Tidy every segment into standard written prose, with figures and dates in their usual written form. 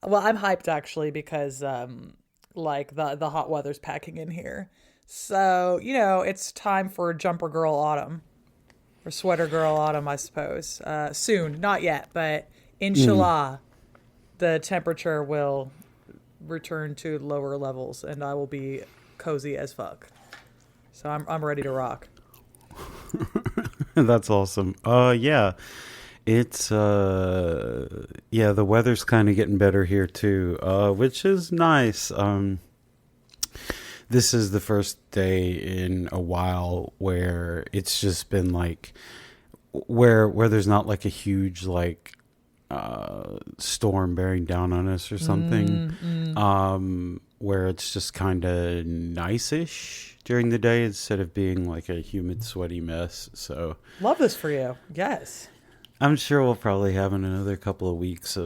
Well, I'm hyped actually because like the hot weather's packing in here. So, it's time for jumper girl autumn or sweater girl autumn, I suppose. Soon, not yet, but Mm. inshallah, the temperature will return to lower levels and I will be cozy as fuck. So I'm ready to rock. That's awesome. Yeah. It's yeah, the weather's kind of getting better here too, which is nice. This is the first day in a while where it's just been like where there's not like a huge like storm bearing down on us or something. Mm. Where it's just kind of nice-ish during the day instead of being like a humid, sweaty mess. So Love this for you. Yes. I'm sure we'll probably have another couple of weeks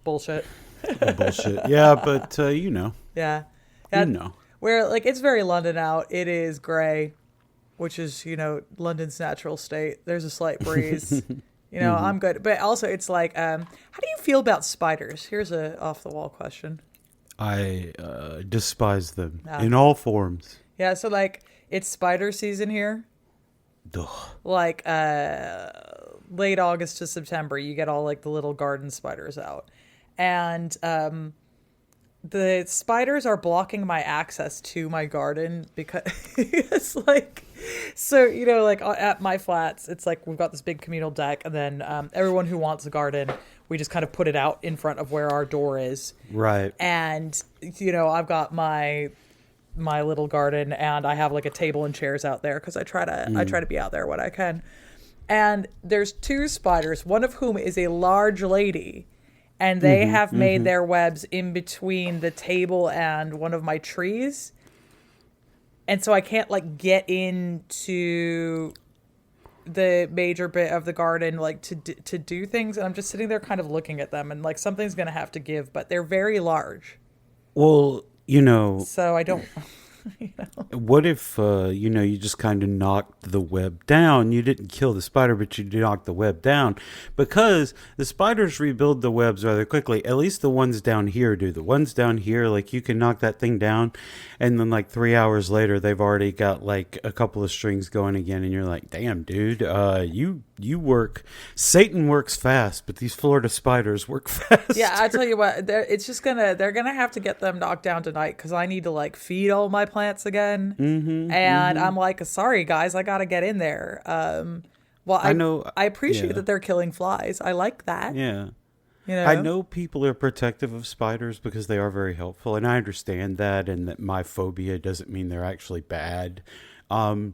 Bullshit. of bullshit. Yeah, but Yeah. you Yeah. know. Where like it's very London out. It is gray, which is, London's natural state. There's a slight breeze. Hmm. I'm good. But also it's like, how do you feel about spiders? Here's a off the wall question. I despise them Ah. in all forms. Yeah, so like it's spider season here. Ugh. Like late August to September, you get all like the little garden spiders out. And the spiders are blocking my access to my garden because it's like so like at my flats it's like we've got this big communal deck and then everyone who wants a garden we just kind of put it out in front of where our door is Right. and I've got my little garden and I have like a table and chairs out there because I try to be out there when I can and there's two spiders one of whom is a large lady and they Hmm. have made Hmm. their webs in between the table and one of my trees. And so I can't like get into the major bit of the garden like to do things and I'm just sitting there kind of looking at them and like something's going to have to give, but they're very large. Well, So I don't you know. what if you just kind of knocked the web down? You didn't kill the spider, but you knocked the web down because the spiders rebuild the webs rather quickly. At least the ones down here do. The ones down here, like you can knock that thing down, and then like 3 hours later, they've already got like a couple of strings going again, and you're like, damn, dude, you work. Satan works fast, but these Florida spiders work fast. Yeah, I tell you what, they're gonna have to get them knocked down tonight because I need to like feed all my plants again, Mm-hmm. and Mm-hmm. I'm like, sorry guys, I gotta get in there. Well, I know. I appreciate Yeah. that they're killing flies. I like that, Yeah. you I know. know people are protective of spiders because they are very helpful, and I understand that, and that my phobia doesn't mean they're actually bad, um,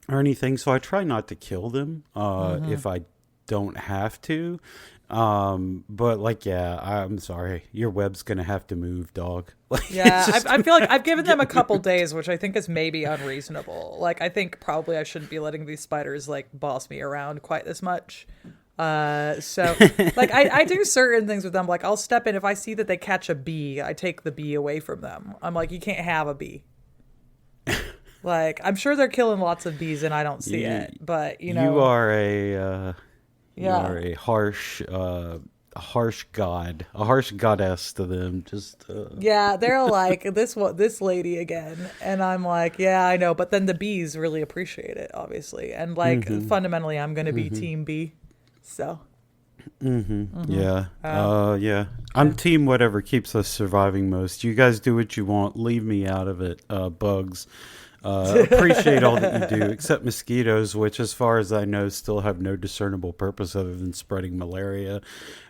or anything. So I try not to kill them if I don't have to. But like, yeah, I'm sorry, your web's gonna have to move, dog. Like, Yeah, it's just I gonna feel like I've have to given them get a couple moved. days, which I think is maybe unreasonable. Like, I think probably I shouldn't be letting these spiders like boss me around quite this much. So like I do certain things with them. Like I'll step in if I see that they catch a bee, I take the bee away from them. I'm like, you can't have a bee. Like I'm sure they're killing lots of bees and I don't see You, it, but you are yeah. a harsh god, a harsh goddess to them. Just Yeah, they're like this lady again, and I'm like, yeah, I know, but then the bees really appreciate it, obviously, and like mm-hmm, fundamentally, I'm gonna be mm-hmm. team bee, so Yeah. uh, Yeah. yeah. I'm team whatever keeps us surviving most. You guys do what you want. Leave me out of it, bugs. Appreciate all that you do, except mosquitoes, which, as far as I know, still have no discernible purpose other than spreading malaria.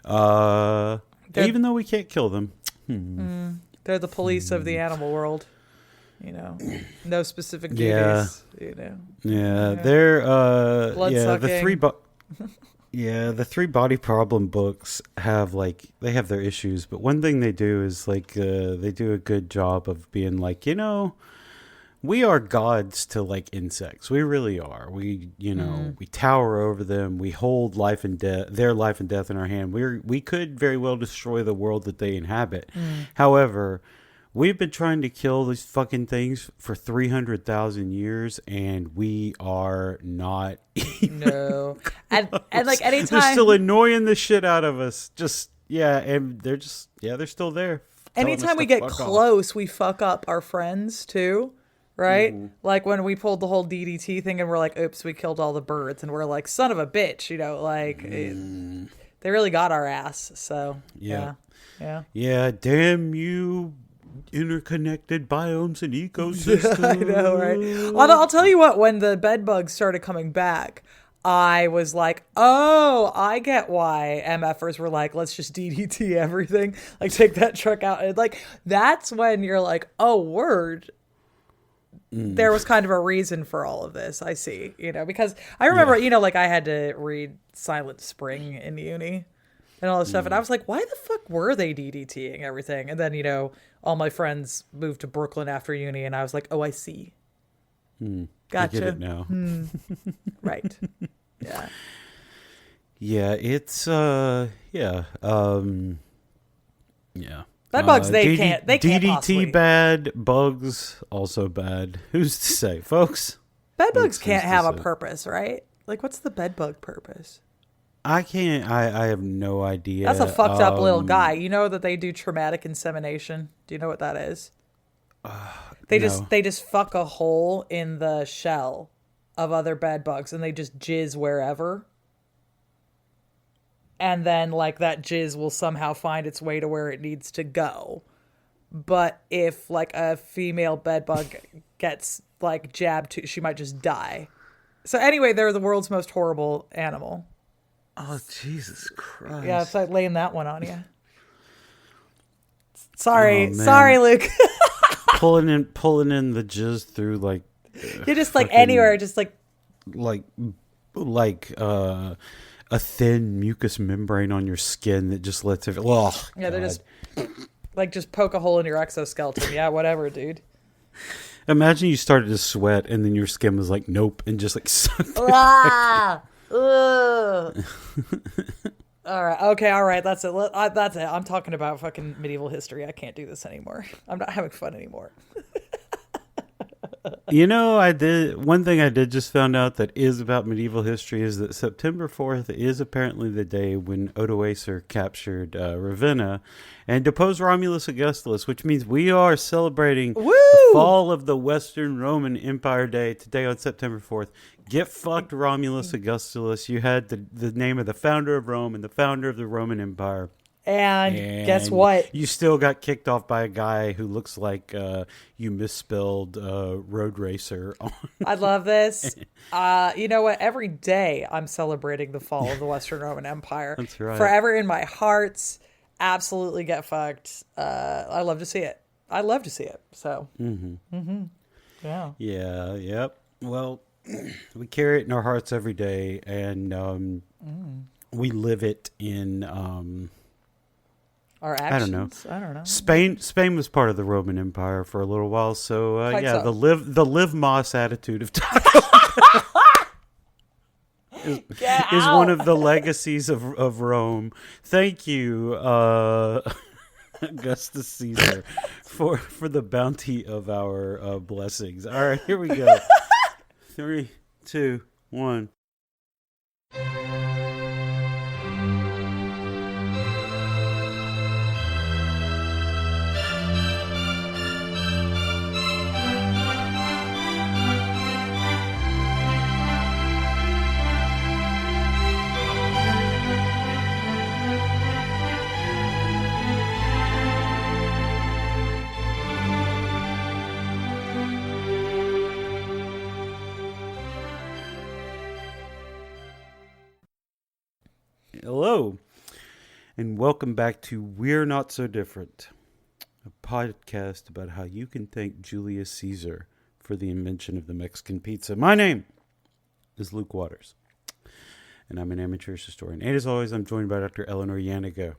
Uh, they're Even though we can't kill them. Hmm. they're the police of the animal world, you know, no specific Yeah. duties, Yeah. yeah, They're, blood yeah, sucking. yeah, the three body problem books have like they have their issues, but one thing they do is like they do a good job of being like, we are gods to like insects. We really are. Mm, We tower over them. We hold life and death, their life and death in our hand. We could very well destroy the world that they inhabit. mm, However, we've been trying to kill these fucking things for 300,000 years, and we are not even no, and like close. They're still anytime. annoying the shit out of us. Just, Yeah, and they're still there. telling us Anytime we to get fuck off. close, we fuck up our friends too, right? Like when we pulled the whole DDT thing and we're like, oops, we killed all the birds. And we're like, son of a bitch, they really got our ass. So, Yeah. Yeah. Yeah, damn you, interconnected biomes and ecosystems. I know, right? Although I'll tell you what, when the bed bugs started coming back, I was like, oh, I get why MFers were like, let's just DDT everything. Like, take that truck out. And like, that's when you're like, oh, word. There was kind of a reason for all of this. I see, because I remember, like I had to read Silent Spring in uni and all this stuff. And I was like, why the fuck were they DDTing everything? And then, all my friends moved to Brooklyn after uni. And I was like, oh, I see. Gotcha. I get it now. Right. Yeah. Yeah, it's yeah. Bed bugs, they can't DDT possibly. bad, bugs also bad. Who's to say, folks? Bed bugs Who's can't to have a say? purpose, right? Like, what's the bed bug purpose? I can't. I have no idea. That's a fucked up little guy. You know that they do traumatic insemination. Do you know what that is? They just fuck a hole in the shell of other bed bugs and they just jizz wherever. And then like that jizz will somehow find its way to where it needs to go. But if like a female bed bug gets like jabbed, she might just die. So anyway, they're the world's most horrible animal. Oh, Jesus Christ! Yeah, it's like laying that one on you. Sorry, Oh, man. sorry, Luke. pulling in the jizz through like You're just like fucking- anywhere, just like like a thin mucus membrane on your skin that just lets it. Oh, yeah, they're God. just poke a hole in your exoskeleton. Yeah, whatever, dude. Imagine you started to sweat and then your skin was like, nope, and just like sucked. Ah! Ugh. All right. Okay. All right. That's it. That's it. I'm talking about fucking medieval history. I can't do this anymore. I'm not having fun anymore. One thing I did just found out that is about medieval history is that September 4th is apparently the day when Odoacer captured Ravenna and deposed Romulus Augustulus, which means we are celebrating the fall of the Western Roman Empire Day today on September 4th. Get fucked, Romulus Augustulus. You had the name of the founder of Rome and the founder of the Roman Empire. And guess what? You still got kicked off by a guy who looks like you misspelled road racer. I love this. You know what? Every day I'm celebrating the fall of the Western Roman Empire. That's right. Forever in my heart. Absolutely get fucked. I love to see it. I love to see it. So. Yeah. Yeah. Yep. Well, we carry it in our hearts every day, and we live it in. Our actions. I don't know. Spain was part of the Roman Empire for a little while, so Quite yeah, so. the live Moss attitude of taco is one of the legacies of Rome. Thank you, Augustus Caesar, for the bounty of our blessings. All right, here we go. 3, 2, 1. Hello, and welcome back to We're Not So Different, a podcast about how you can thank Julius Caesar for the invention of the Mexican pizza. My name is Luke Waters, and I'm an amateur historian. And as always, I'm joined by Dr. Eleanor Yanniga,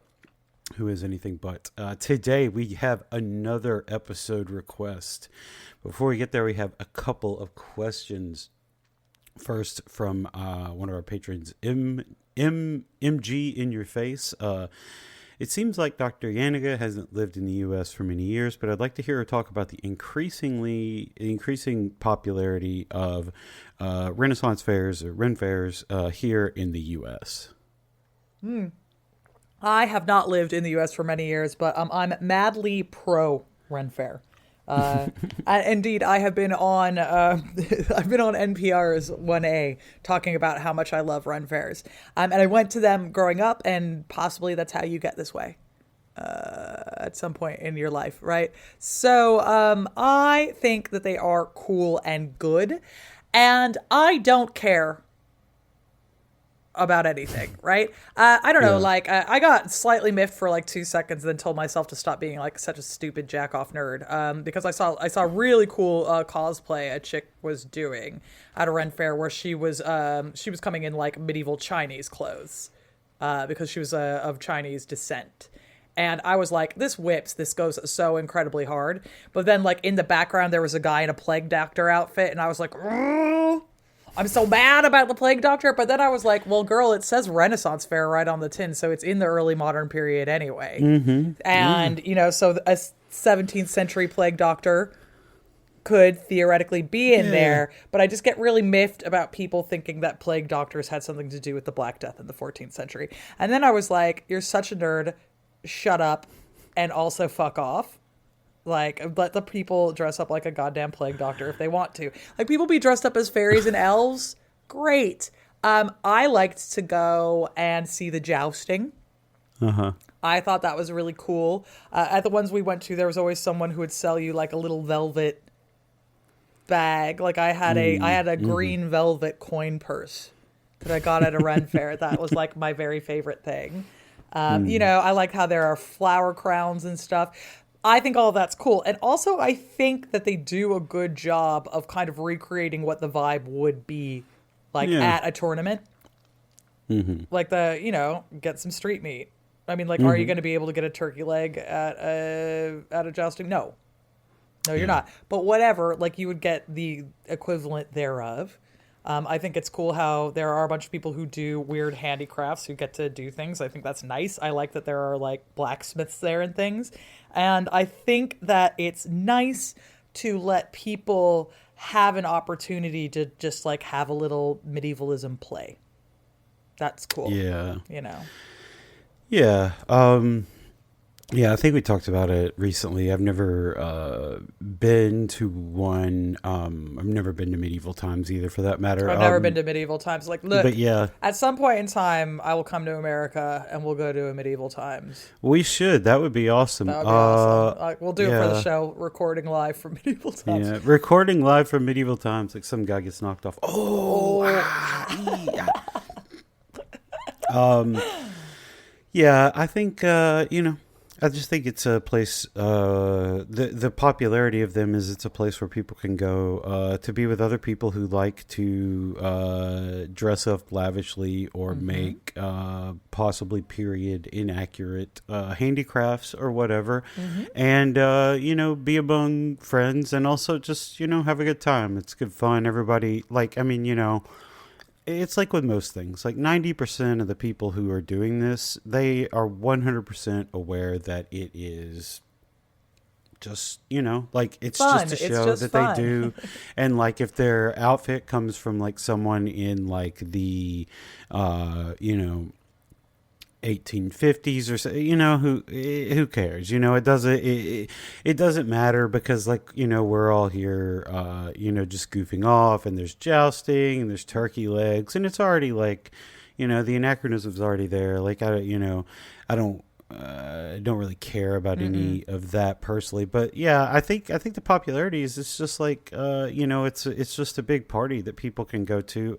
who is anything but. Today, we have another episode request. Before we get there, we have a couple of questions. First, from one of our patrons, MG in your face. It seems like Dr. Yanniga hasn't lived in the U.S. for many years, but I'd like to hear her talk about the increasing popularity of Renaissance fairs or Ren fairs here in the U.S. I have not lived in the U.S. for many years, but I'm madly pro Ren Fair. Indeed, I have been on I've been on NPR's 1A talking about how much I love Ren Fairs, and I went to them growing up, and possibly that's how you get this way at some point in your life, right? So I think that they are cool and good, and I don't care about anything, right? I don't know, Yeah. like I got slightly miffed for like 2 seconds, then told myself to stop being like such a stupid jack off nerd. Because I saw really cool cosplay a chick was doing at a Ren Fair where she was coming in like medieval Chinese clothes, because she was of Chinese descent. And I was like, this whips, this goes so incredibly hard. But then, like, in the background, there was a guy in a plague doctor outfit, and I was like, "Oh, I'm so mad about the plague doctor." But then I was like, well, girl, it says Renaissance fair right on the tin, so it's in the early modern period anyway. And, so a 17th century plague doctor could theoretically be in there, but I just get really miffed about people thinking that plague doctors had something to do with the Black Death in the 14th century. And then I was like, you're such a nerd. Shut up and also fuck off. Like, let the people dress up like a goddamn plague doctor if they want to. Like, people be dressed up as fairies and elves. Great. I liked to go and see the jousting. I thought that was really cool. At the ones we went to, there was always someone who would sell you like a little velvet bag. Like I had a green velvet coin purse that I got at a Ren Fair. That was like my very favorite thing. I like how there are flower crowns and stuff. I think all of that's cool. And also, I think that they do a good job of kind of recreating what the vibe would be like at a tournament. Like get some street meat. I mean, like, are you going to be able to get a turkey leg at a jousting? No. No, you're not. But whatever, like, you would get the equivalent thereof. I think it's cool how there are a bunch of people who do weird handicrafts who get to do things. I think that's nice. I like that there are like blacksmiths there and things. And I think that it's nice to let people have an opportunity to just like have a little medievalism play. That's cool. Yeah. Yeah. Yeah, I think we talked about it recently. I've never been to one. I've never been to medieval times either, for that matter. I've never been to medieval times. Like, look, but yeah, at some point in time, I will come to America and we'll go to a medieval times. we should. That would be awesome. That would be awesome. We'll do it for the show, recording live from medieval times. Yeah, recording live from medieval times. Like some guy gets knocked off. Yeah, I think I just think it's a place. The popularity of them is it's a place where people can go to be with other people who like to dress up lavishly or make possibly period inaccurate handicrafts or whatever, and be among friends and also just have a good time. It's good fun. Everybody it's like with most things, like 90% of the people who are doing this, they are 100% aware that it is just, like it's fun. just a It's show just that fun. they do. And like if their outfit comes from like someone in like the, 1850s or so, who cares? It doesn't matter because we're all here just goofing off, and there's jousting and there's turkey legs, and it's already like the anachronism's already there. Like I don't really care about any of that personally, but yeah, I think the popularity is it's just like it's just a big party that people can go to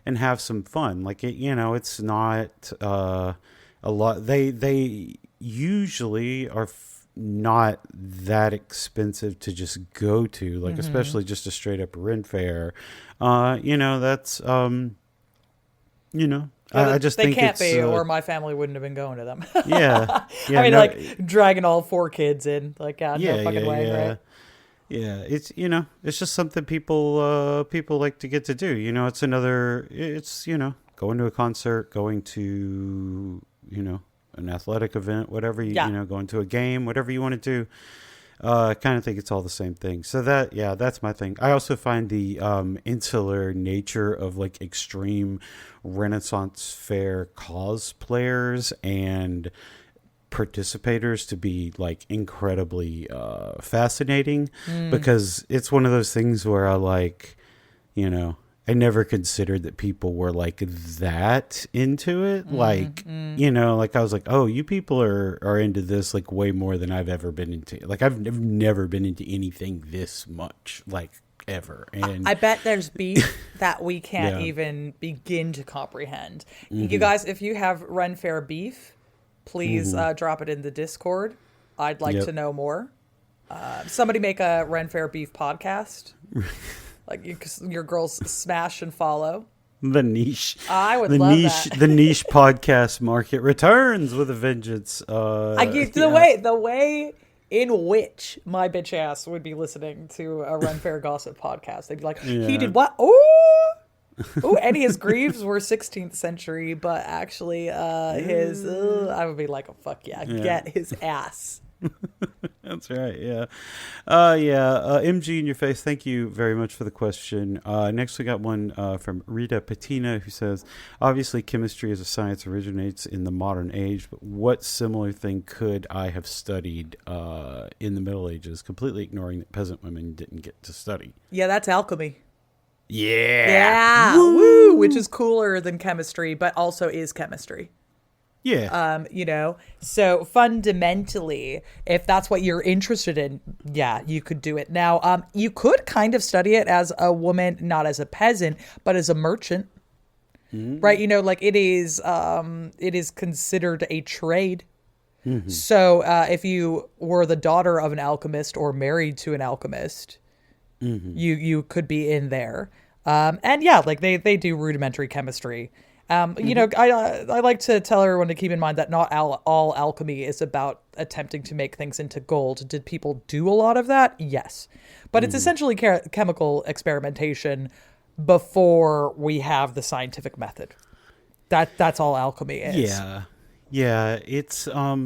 and have some fun. Like it's not a lot. They usually are not that expensive to just go to, like especially just a straight up Ren Fair. That's I just they think can't it's, be, or my family wouldn't have been going to them. yeah. I mean, like dragging all 4 kids in, like no fucking way, right? Yeah, it's it's just something people like to get to do. It's going to a concert, going to an athletic event, whatever going to a game, whatever you want to do. I kind of think it's all the same thing. So that's my thing. I also find the insular nature of like extreme Renaissance fair cosplayers and participators to be like incredibly fascinating, because it's one of those things where I like, I never considered that people were like that into it. Like, like I was like, oh, you people are into this like way more than I've ever been into. Like I've never been into anything this much, like ever. And I bet there's beef that we can't Yeah. even begin to comprehend. You guys, if you have Ren Fair beef, please drop it in the Discord. I'd like Yep. to know more. Somebody make a Ren Fair beef podcast. Like your girls smash and follow. the niche, I would love that. the niche podcast market returns with a vengeance. The way in which my bitch ass would be listening to a Ren Fair gossip podcast. They'd be like, he Yeah. did what? Ooh, and his greaves were 16th century, but actually his, I would be like, oh, fuck yeah, get his ass. That's right. Yeah. MG in your face. Thank you very much for the question. Next, we got one from Rita Patina, who says, obviously chemistry as a science originates in the modern age, but what similar thing could I have studied in the Middle Ages, completely ignoring that peasant women didn't get to study? Yeah, that's alchemy. Yeah. Yeah. Woo! Which is cooler than chemistry, but also is chemistry. Yeah. So fundamentally, if that's what you're interested in, yeah, you could do it. Now, you could kind of study it as a woman, not as a peasant, but as a merchant, right? Like it is considered a trade. So if you were the daughter of an alchemist or married to an alchemist, you could be in there. And yeah, like they do rudimentary chemistry. I like to tell everyone to keep in mind that not all alchemy is about attempting to make things into gold. Did people do a lot of that? Yes. But it's essentially chemical experimentation before we have the scientific method. That's all alchemy is. Yeah. Yeah. It's, like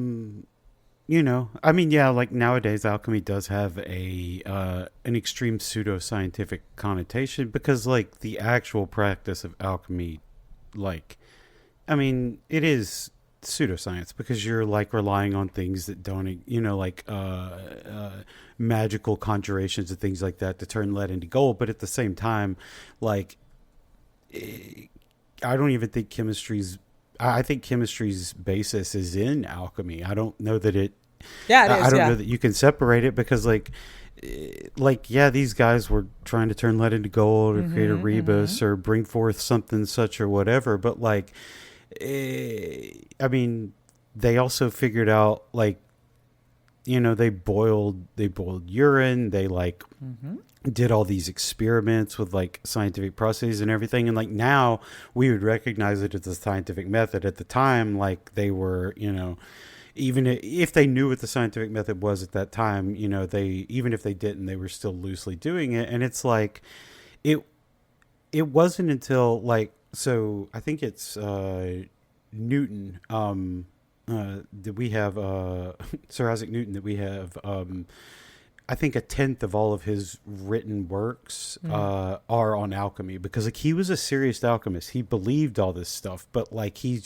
nowadays alchemy does have an extreme pseudoscientific connotation, because like the actual practice of alchemy, it is pseudoscience, because you're like relying on things that don't, magical conjurations and things like that to turn lead into gold. But at the same time, like, I don't even think I think chemistry's basis is in alchemy. I don't know that it. Yeah, it is. I don't know that you can separate it, because these guys were trying to turn lead into gold or create a rebus or bring forth something such or whatever. But they also figured out, they boiled urine. They did all these experiments with scientific processes and everything. And now we would recognize it as a scientific method. At the time, they were, even if they knew what the scientific method was at that time, even if they didn't, they were still loosely doing it. And it's it wasn't until so I think it's Newton, that we have Sir Isaac Newton, that we have I think 1/10 of all of his written works are on alchemy, because he was a serious alchemist. He believed all this stuff, but he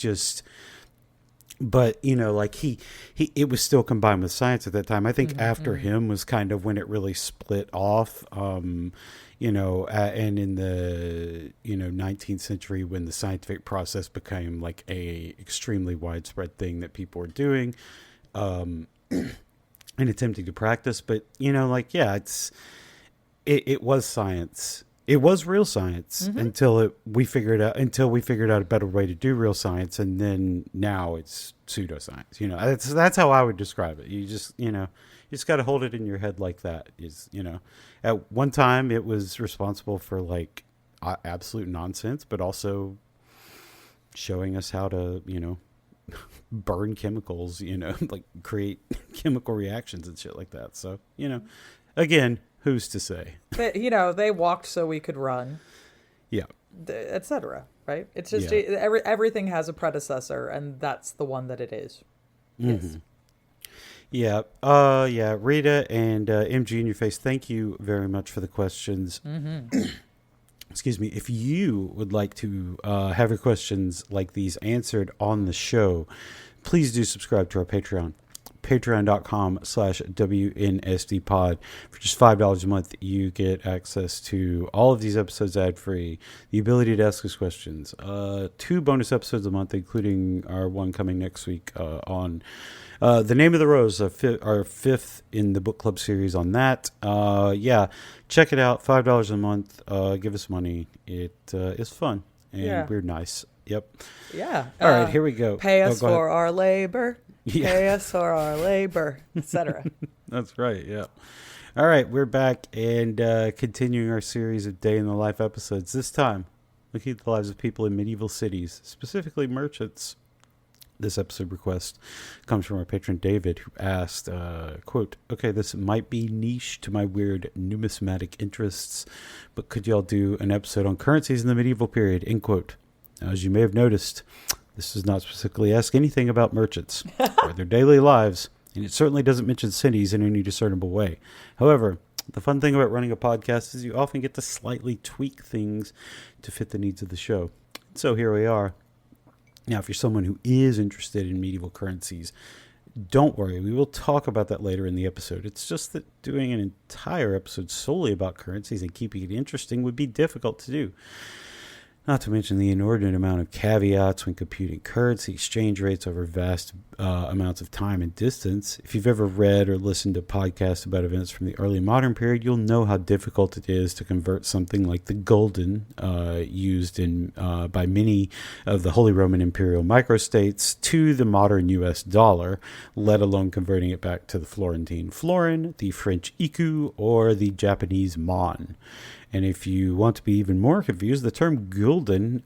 it was still combined with science at that time. I think after him was kind of when it really split off, and in the 19th century, when the scientific process became a extremely widespread thing that people were doing and attempting to practice. But it was science. It was real science until we figured out a better way to do real science, and then now it's pseudoscience. That's how I would describe it. You just got to hold it in your head like that. At one time it was responsible for absolute nonsense, but also showing us how to burn chemicals, create chemical reactions and shit like that. So again. Who's to say? They walked so we could run. Yeah. Etc. Right? It's just everything has a predecessor, and that's the one that it is. Yes. Yeah. Yeah. Rita and MG in your face. Thank you very much for the questions. Excuse me. If you would like to have your questions like these answered on the show, please do subscribe to our Patreon. Patreon.com/WNSDpod. For just $5 a month, you get access to all of these episodes ad-free, the ability to ask us questions, 2 bonus episodes a month, including our one coming next week on The Name of the Rose, our 5th in the book club series on that. Yeah, check it out. $5 a month. Give us money. It is fun, and we're nice. Yep. Yeah. All right, here we go. Pay us go ahead. for our labor. Yeah. Pay us for our labor, etc. That's right, yeah. All right, we're back and continuing our series of Day in the Life episodes. This time, looking at the lives of people in medieval cities, specifically merchants. This episode request comes from our patron David, who asked, quote, okay, this might be niche to my weird numismatic interests, but could y'all do an episode on currencies in the medieval period, end quote. Now, as you may have noticed, this does not specifically ask anything about merchants or their daily lives, and it certainly doesn't mention cities in any discernible way. However, the fun thing about running a podcast is you often get to slightly tweak things to fit the needs of the show. So here we are. Now, if you're someone who is interested in medieval currencies, don't worry. We will talk about that later in the episode. It's just that doing an entire episode solely about currencies and keeping it interesting would be difficult to do. Not to mention the inordinate amount of caveats when computing currency exchange rates over vast amounts of time and distance. If you've ever read or listened to podcasts about events from the early modern period, you'll know how difficult it is to convert something like the gulden used by many of the Holy Roman Imperial microstates to the modern U.S. dollar, let alone converting it back to the Florentine florin, the French iku, or the Japanese mon. And if you want to be even more confused, the term gulden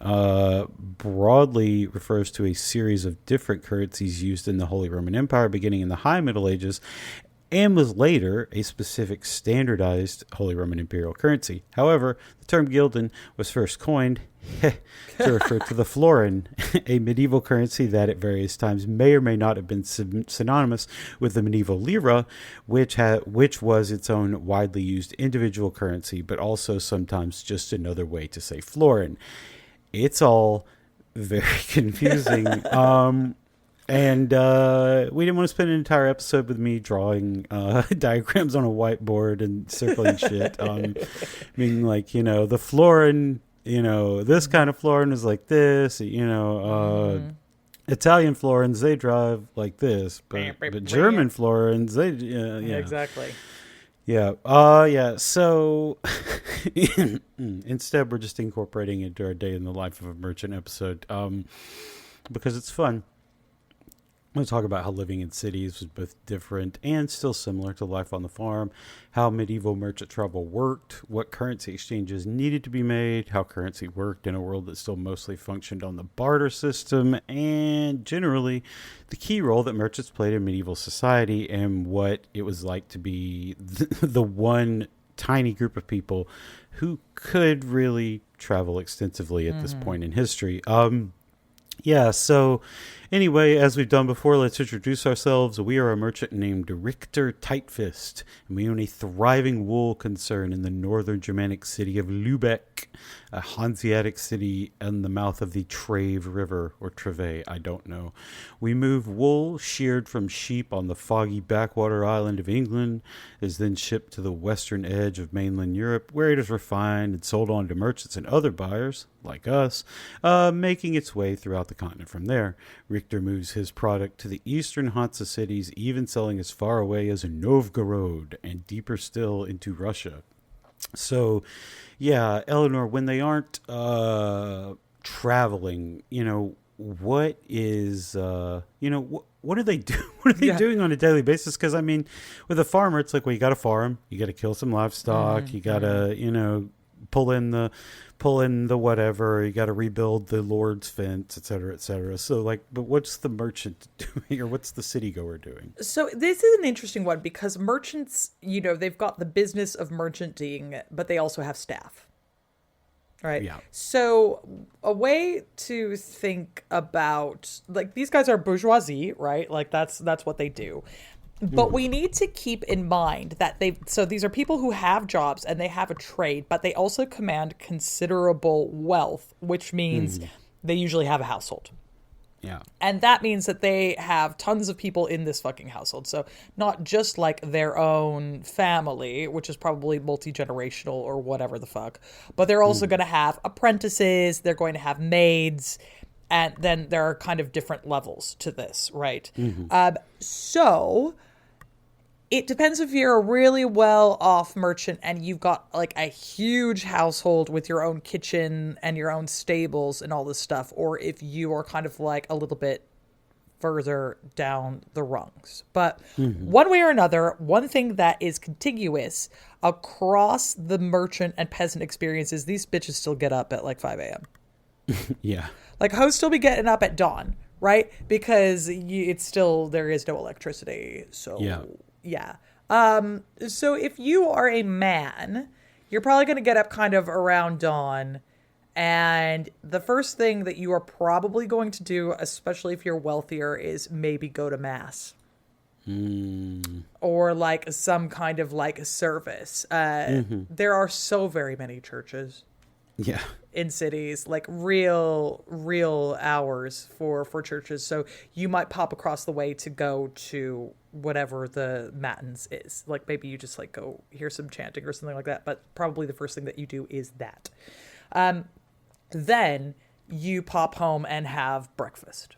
broadly refers to a series of different currencies used in the Holy Roman Empire beginning in the High Middle Ages and was later a specific standardized Holy Roman Imperial currency. However, the term gulden was first coined to refer to the florin, a medieval currency that at various times may or may not have been synonymous with the medieval lira, which was its own widely used individual currency, but also sometimes just another way to say florin. It's all very confusing. And we didn't want to spend an entire episode with me drawing diagrams on a whiteboard and circling shit. Being like, the florin, this kind of florin is like this, Italian florins, they drive like this, but German florins, they, yeah. Exactly. Yeah. Yeah. So instead, we're just incorporating it into our Day in the Life of a Merchant episode because it's fun. I'm going to talk about how living in cities was both different and still similar to life on the farm, how medieval merchant travel worked, what currency exchanges needed to be made, how currency worked in a world that still mostly functioned on the barter system, and generally the key role that merchants played in medieval society and what it was like to be the one tiny group of people who could really travel extensively at this point in history. Yeah, so anyway, as we've done before, let's introduce ourselves. We are a merchant named Richter Tightfist, and we own a thriving wool concern in the northern Germanic city of Lübeck, a Hanseatic city in the mouth of the Trave River, or Trave, I don't know. We move wool sheared from sheep on the foggy backwater island of England, is then shipped to the western edge of mainland Europe, where it is refined and sold on to merchants and other buyers, like us, making its way throughout the continent from there. Richter moves his product to the eastern Hansa cities, even selling as far away as Novgorod and deeper still into Russia. So, yeah, Eleanor, when they aren't traveling, what is, what do they do? What are they doing on a daily basis? Because, I mean, with a farmer, it's like, well, you got to farm, you got to kill some livestock, you got to, pull in the whatever, you got to rebuild the Lord's fence, et cetera, et cetera. So but what's the merchant doing, or what's the city goer doing? So this is an interesting one because merchants, they've got the business of merchanting, but they also have staff. Right. Yeah. So a way to think about, these guys are bourgeoisie, right? That's what they do. But we need to keep in mind that so these are people who have jobs and they have a trade, but they also command considerable wealth, which means they usually have a household. Yeah. And that means that they have tons of people in this fucking household. So not just like their own family, which is probably multi-generational or whatever the fuck, but they're also going to have apprentices, they're going to have maids, and then there are kind of different levels to this, right? So it depends if you're a really well-off merchant and you've got like a huge household with your own kitchen and your own stables and all this stuff, or if you are kind of like a little bit further down the rungs. But one way or another, one thing that is contiguous across the merchant and peasant experiences, these bitches still get up at like 5 a.m. Yeah. Like hoes still be getting up at dawn, right? Because it's still, there is no electricity. So yeah. So if you are a man, you're probably going to get up kind of around dawn. And the first thing that you are probably going to do, especially if you're wealthier, is maybe go to mass. Or like some kind of like service. There are so very many churches. Yeah. In cities, like real hours for churches. So you might pop across the way to go to whatever the matins is. Like maybe you just like go hear some chanting or something like that. But probably the first thing that you do is that. Then you pop home and have breakfast.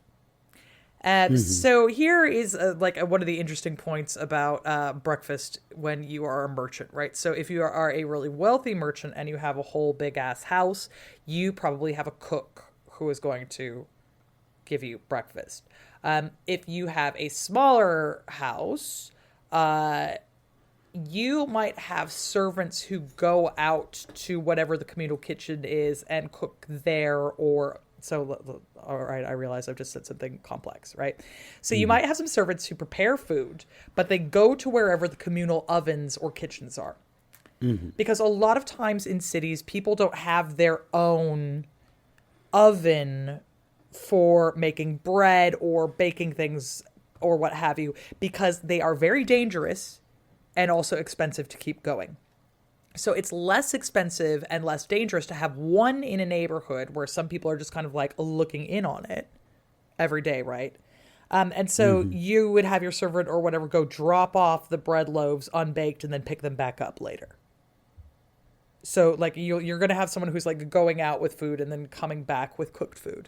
So here is one of the interesting points about breakfast when you are a merchant, right? So if you are a really wealthy merchant and you have a whole big ass house, you probably have a cook who is going to give you breakfast. If you have a smaller house, you might have servants who go out to whatever the communal kitchen is and cook there, or so, all right, I realize I've just said something complex, right? So you might have some servants who prepare food, but they go to wherever the communal ovens or kitchens are. Because a lot of times in cities, people don't have their own oven for making bread or baking things or what have you, because they are very dangerous and also expensive to keep going. So it's less expensive and less dangerous to have one in a neighborhood where some people are just kind of like looking in on it every day, right? And so you would have your servant or whatever go drop off the bread loaves unbaked and then pick them back up later. So like you're going to have someone who's like going out with food and then coming back with cooked food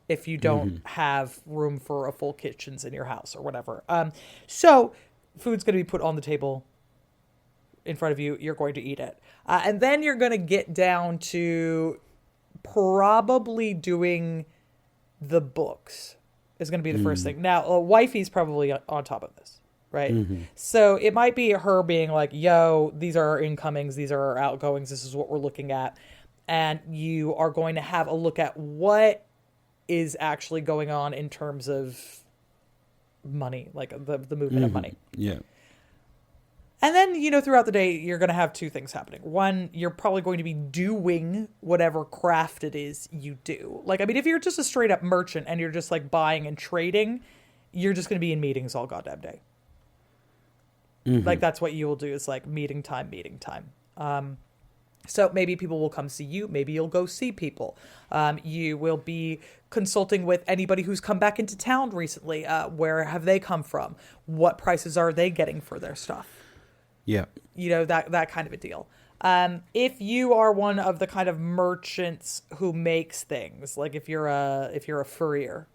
if you don't have room for a full kitchens in your house or whatever. So food's going to be put on the table in front of you, you're going to eat it. And then you're going to get down to probably doing the books is going to be the first thing. Now, wifey's probably on top of this, right? So it might be her being like, yo, these are our incomings, these are our outgoings, this is what we're looking at. And you are going to have a look at what is actually going on in terms of money, like the movement of money. Yeah. And then, throughout the day, you're going to have two things happening. One, you're probably going to be doing whatever craft it is you do. Like, I mean, if you're just a straight up merchant and you're just like buying and trading, you're just going to be in meetings all goddamn day. Like, that's what you will do is like meeting time. So maybe people will come see you. Maybe you'll go see people. You will be consulting with anybody who's come back into town recently. Where have they come from? What prices are they getting for their stuff? Yeah. That kind of a deal. If you are one of the kind of merchants who makes things, like if you're a furrier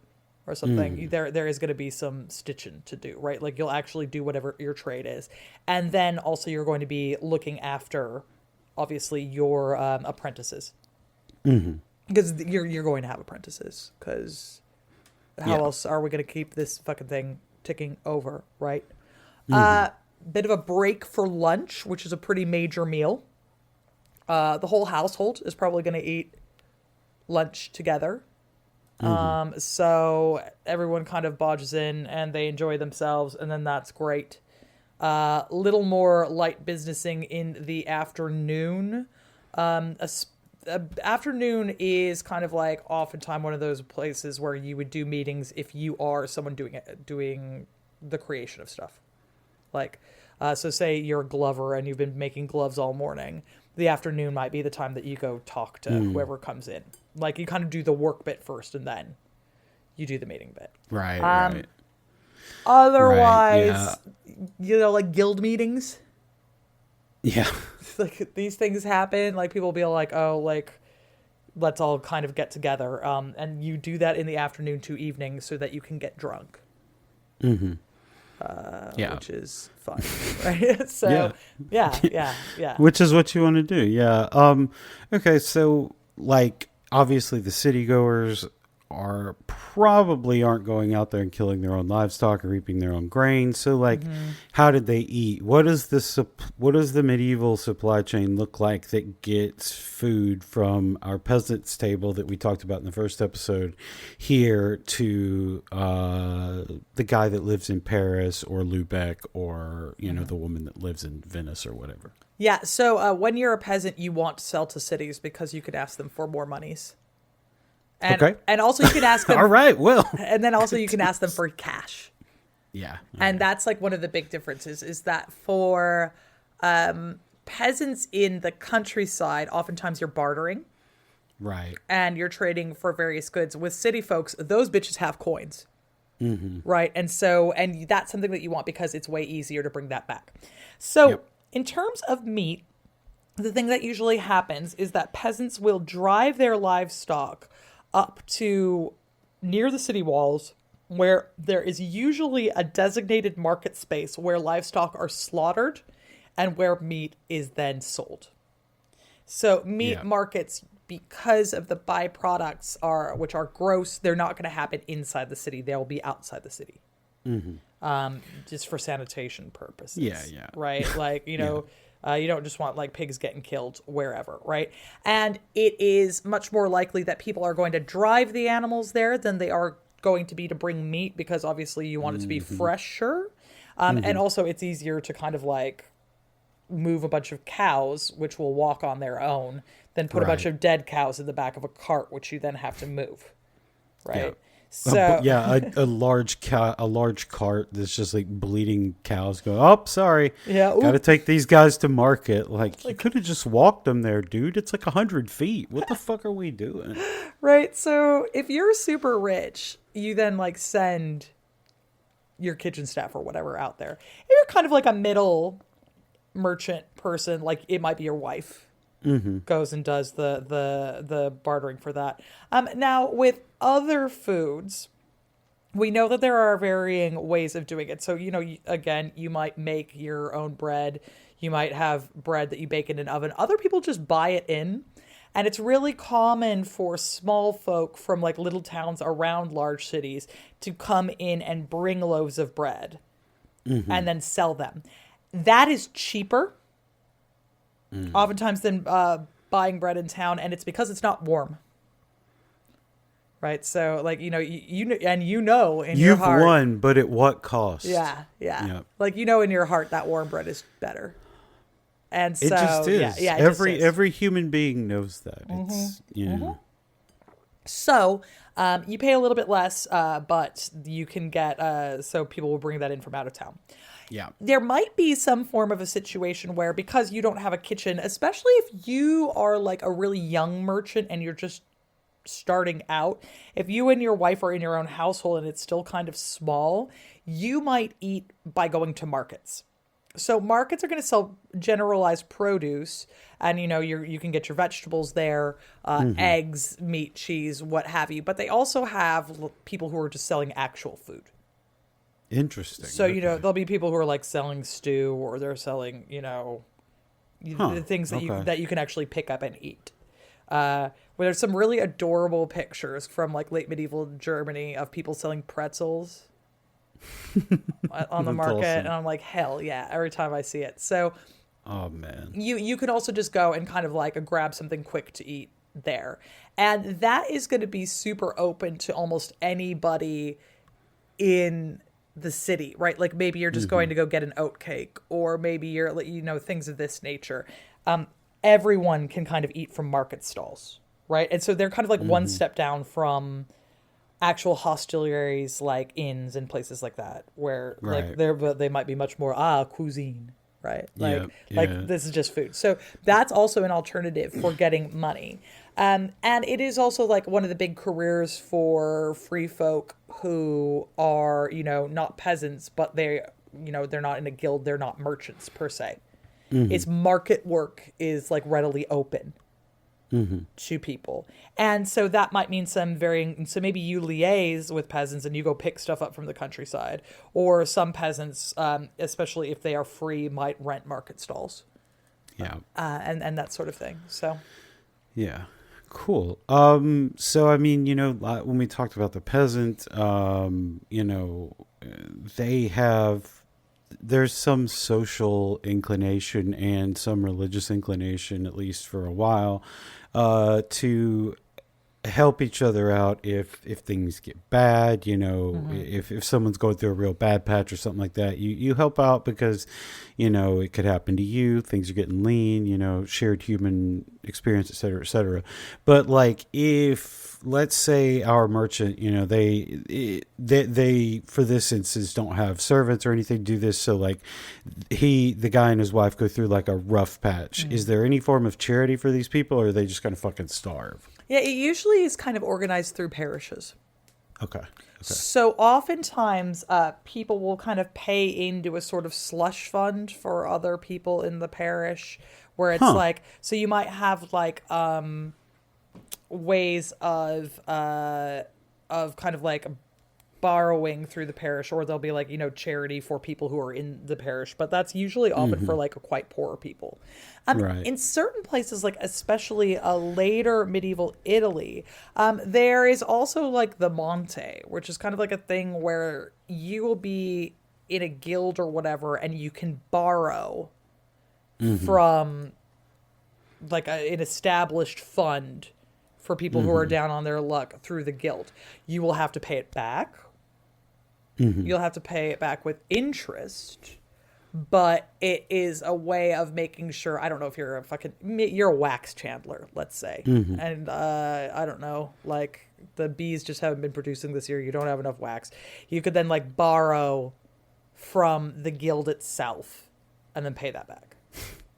or something, there is going to be some stitching to do, right? Like you'll actually do whatever your trade is. And then also you're going to be looking after, obviously, your apprentices. Because you're going to have apprentices, because how else are we going to keep this fucking thing ticking over, right? Bit of a break for lunch, which is a pretty major meal. The whole household is probably going to eat lunch together. So everyone kind of bodges in and they enjoy themselves, and then that's great. Little more light businessing in the afternoon. Afternoon is kind of like oftentimes one of those places where you would do meetings if you are someone doing the creation of stuff. Like, so say you're a glover and you've been making gloves all morning. The afternoon might be the time that you go talk to whoever comes in. Like, you kind of do the work bit first and then you do the meeting bit. Right, right. Otherwise, you know, like guild meetings. Yeah. Like, these things happen. Like, people will be like, oh, like, let's all kind of get together. And you do that in the afternoon to evening so that you can get drunk. Mm-hmm. Which is fun, right? So, yeah. Which is what you want to do, yeah. Okay, so, like, obviously the city goers aren't going out there and killing their own livestock or reaping their own grain. So, like, how did they eat? What does the medieval supply chain look like that gets food from our peasants' table that we talked about in the first episode here to the guy that lives in Paris or Lubeck or, you know, the woman that lives in Venice or whatever? Yeah, so when you're a peasant, you want to sell to cities because you could ask them for more monies. And, okay. And also you can ask them. All right, well. And then also you can ask them for cash. Yeah. And that's like one of the big differences is that for peasants in the countryside, oftentimes you're bartering. Right. And you're trading for various goods. With city folks, those bitches have coins. Mm-hmm. Right. And that's something that you want because it's way easier to bring that back. So in terms of meat, the thing that usually happens is that peasants will drive their livestock up to near the city walls where there is usually a designated market space where livestock are slaughtered and where meat is then sold. So meat markets, because of the byproducts which are gross, they're not going to happen inside the city. They'll be outside the city. Just for sanitation purposes. Yeah. Right? Like, you know, you don't just want like pigs getting killed wherever, right? And it is much more likely that people are going to drive the animals there than they are going to be to bring meat because obviously you want it to be fresher. And also it's easier to kind of like move a bunch of cows, which will walk on their own, than put a bunch of dead cows in the back of a cart, which you then have to move, right? Yeah. So a large cart that's just like bleeding cows going, oh, sorry. Yeah. Got to take these guys to market. Like you could have just walked them there, dude. It's like 100 feet. What the fuck are we doing? Right. So if you're super rich, you then like send your kitchen staff or whatever out there. If you're kind of like a middle merchant person, like it might be your wife. Goes and does the bartering for that. Now, with other foods, we know that there are varying ways of doing it. So, you know, again, you might make your own bread. You might have bread that you bake in an oven. Other people just buy it in. And it's really common for small folk from like little towns around large cities to come in and bring loaves of bread and then sell them. That is cheaper. Oftentimes than buying bread in town, and it's because it's not warm, right? So, like, you know, in your heart, you've won, but at what cost? Yeah. Like, you know, in your heart, that warm bread is better, and so it just is. Yeah. Every human being knows that. It's So, you pay a little bit less, but you can get. So people will bring that in from out of town. Yeah. There might be some form of a situation where, because you don't have a kitchen, especially if you are like a really young merchant and you're just starting out, if you and your wife are in your own household and it's still kind of small, you might eat by going to markets. So markets are going to sell generalized produce, and you know you can get your vegetables there, eggs, meat, cheese, what have you. But they also have people who are just selling actual food. Interesting. So, you know, there'll be people who are like selling stew, or they're selling, you know, the things that you can actually pick up and eat. Where there's some really adorable pictures from like late medieval Germany of people selling pretzels on the market. Awesome. And I'm like, hell yeah, every time I see it. So, oh man, you can also just go and kind of like grab something quick to eat there. And that is going to be super open to almost anybody in the city, right? Like maybe you're just going to go get an oat cake, or maybe you're, you know, things of this nature. Everyone can kind of eat from market stalls, right? And so they're kind of like one step down from actual hostelries like inns and places like that where like Right. they might be much more cuisine, right? Yeah. Like Yeah. this is just food. So that's also an alternative for getting money. And it is also like one of the big careers for free folk who are, not peasants, but they're not in a guild, they're not merchants per se. It's market work is like readily open to people. And so that might mean some varying. So maybe you liaise with peasants and you go pick stuff up from the countryside, or some peasants, especially if they are free, might rent market stalls, Yeah. and that sort of thing. So Yeah. Cool. So I mean, when we talked about the peasant, they have there's some social inclination and some religious inclination, at least for a while, to help each other out if things get bad. If someone's going through a real bad patch or something like that, you help out because it could happen to you. Things are getting lean, shared human experience, et cetera, et cetera. But like if let's say our merchant, they for this instance don't have servants or anything to do this, so like the guy and his wife go through like a rough patch. Is there any form of charity for these people, or are they just gonna fucking starve? yeah, it usually is kind of organized through parishes. Okay. So oftentimes, people will kind of pay into a sort of slush fund for other people in the parish, where it's Huh. like, so you might have like ways of kind of like borrowing through the parish, or there'll be like charity for people who are in the parish, but that's usually often for like quite poor people. Right. In certain places, like especially later medieval Italy, there is also like the Monte, which is kind of like a thing where you will be in a guild or whatever, and you can borrow from like an established fund for people who are down on their luck through the guild. You will have to pay it back. You'll have to pay it back with interest, but it is a way of making sure. I don't know if you're a wax chandler, let's say, and I don't know, like the bees just haven't been producing this year. You don't have enough wax. You could then like borrow from the guild itself, and then pay that back.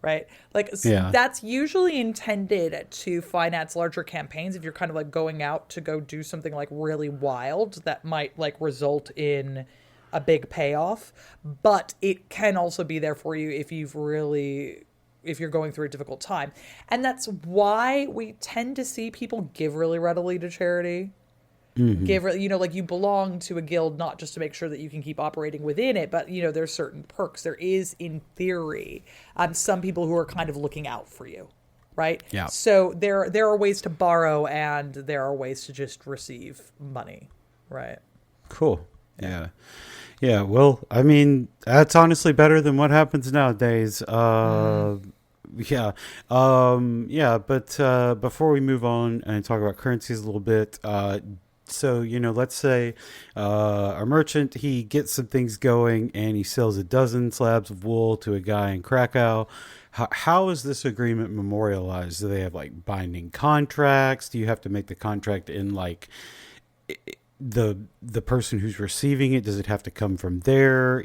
Right? Like, Yeah. that's usually intended to finance larger campaigns if you're kind of like going out to go do something like really wild that might like result in a big payoff. But it can also be there for you if you're going through a difficult time. And that's why we tend to see people give really readily to charity. Like you belong to a guild not just to make sure that you can keep operating within it, but there's certain perks. There is, in theory, some people who are kind of looking out for you, right? Yeah. So there are ways to borrow, and there are ways to just receive money, right? Cool. Yeah. Yeah. Well, I mean, that's honestly better than what happens nowadays. Yeah. Yeah. But before we move on and talk about currencies a little bit, so, let's say a merchant, he gets some things going and he sells a dozen slabs of wool to a guy in Krakow. How is this agreement memorialized? Do they have like binding contracts? Do you have to make the contract in like the person who's receiving it? Does it have to come from their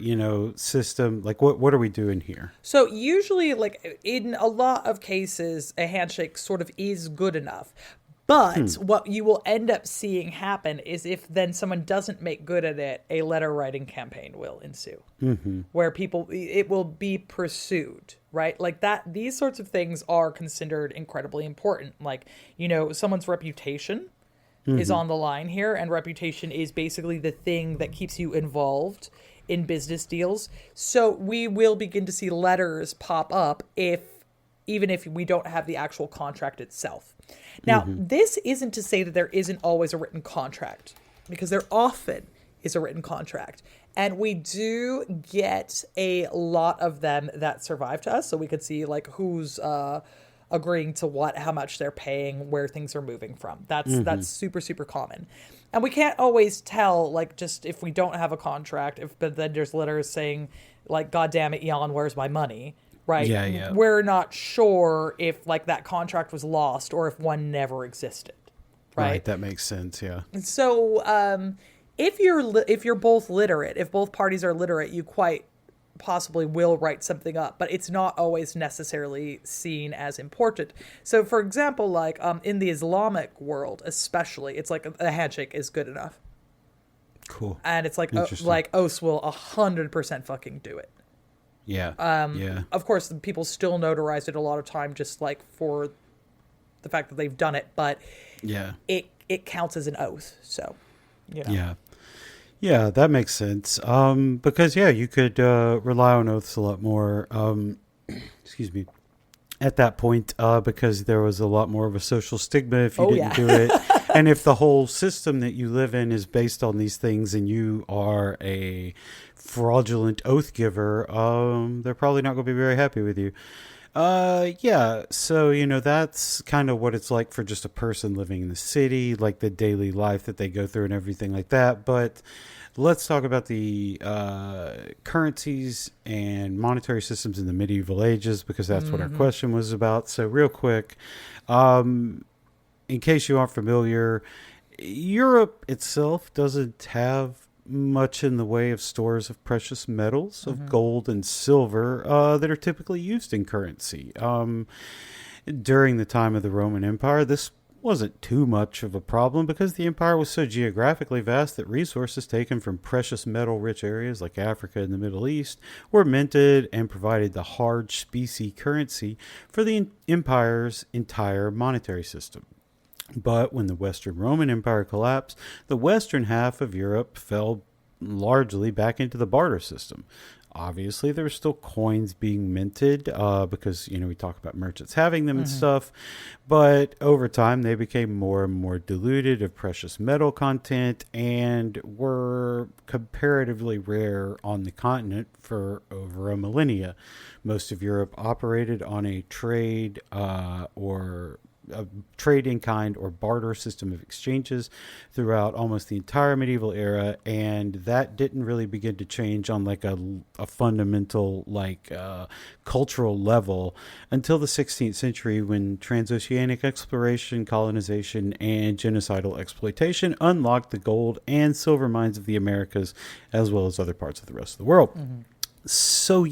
system? Like what are we doing here? So usually, like in a lot of cases, a handshake sort of is good enough. But what you will end up seeing happen is if then someone doesn't make good at it, a letter writing campaign will ensue, where it will be pursued, right? Like that, these sorts of things are considered incredibly important. Like, someone's reputation is on the line here, and reputation is basically the thing that keeps you involved in business deals. So we will begin to see letters pop up even if we don't have the actual contract itself. Now, this isn't to say that there isn't always a written contract, because there often is a written contract. And we do get a lot of them that survive to us. So we could see like who's agreeing to what, how much they're paying, where things are moving from. That's super, super common. And we can't always tell, like, just if we don't have a contract, but then there's letters saying, like, God damn it, Jan, where's my money? Right? Yeah. We're not sure if like that contract was lost or if one never existed. right? That makes sense. Yeah. So if you're both literate, if both parties are literate, you quite possibly will write something up, but it's not always necessarily seen as important. So for example, like in the Islamic world especially, it's like a handshake is good enough. Cool. And it's like Interesting. oaths will 100% fucking do it. Yeah. Yeah. Of course, people still notarize it a lot of time just like for the fact that they've done it, but Yeah. it counts as an oath. So, you know. Yeah. Yeah, that makes sense. Because yeah, you could rely on oaths a lot more. Excuse me. At that point, because there was a lot more of a social stigma if you didn't do it, and if the whole system that you live in is based on these things, and you are a fraudulent oath giver, they're probably not going to be very happy with you. Yeah, so, that's kind of what it's like for just a person living in the city, like the daily life that they go through and everything like that. But let's talk about the currencies and monetary systems in the medieval ages, because that's what our question was about. So real quick, in case you aren't familiar, Europe itself doesn't have much in the way of stores of precious metals, of gold and silver, that are typically used in currency. During the time of the Roman Empire, this wasn't too much of a problem because the empire was so geographically vast that resources taken from precious metal rich areas like Africa and the Middle East were minted and provided the hard specie currency for the empire's entire monetary system. But when the Western Roman Empire collapsed, the western half of Europe fell largely back into the barter system. Obviously, there were still coins being minted because, we talk about merchants having them and stuff. But over time, they became more and more diluted of precious metal content and were comparatively rare on the continent for over a millennia. Most of Europe operated on a trade or a trade in kind or barter system of exchanges throughout almost the entire medieval era, and that didn't really begin to change on like a fundamental cultural level until the 16th century, when transoceanic exploration, colonization, and genocidal exploitation unlocked the gold and silver mines of the Americas as well as other parts of the rest of the world. So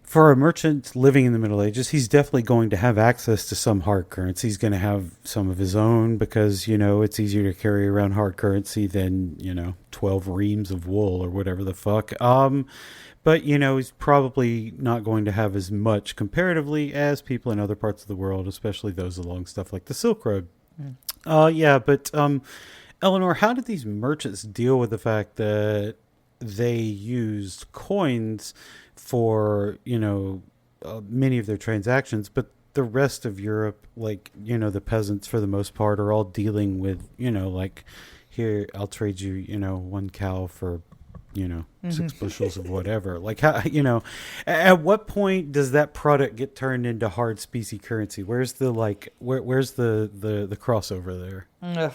for a merchant living in the Middle Ages, he's definitely going to have access to some hard currency. He's going to have some of his own because, it's easier to carry around hard currency than, 12 reams of wool or whatever the fuck. But, he's probably not going to have as much comparatively as people in other parts of the world, especially those along stuff like the Silk Road. But Eleanor, how did these merchants deal with the fact that they used coins for, many of their transactions, but the rest of Europe, the peasants for the most part are all dealing with, here, I'll trade you, 1 cow for, 6 bushels of whatever. How, at what point does that product get turned into hard specie currency? Where's the, where's the crossover there? Ugh,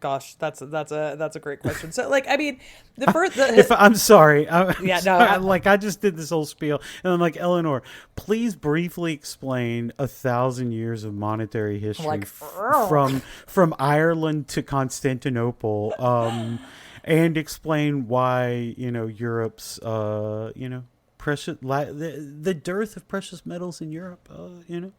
gosh, that's a great question. So, the first, if I'm sorry, I just did this whole spiel, and I'm like, Eleanor, please briefly explain 1,000 years of monetary history from Ireland to Constantinople, and explain why Europe's precious the dearth of precious metals in Europe.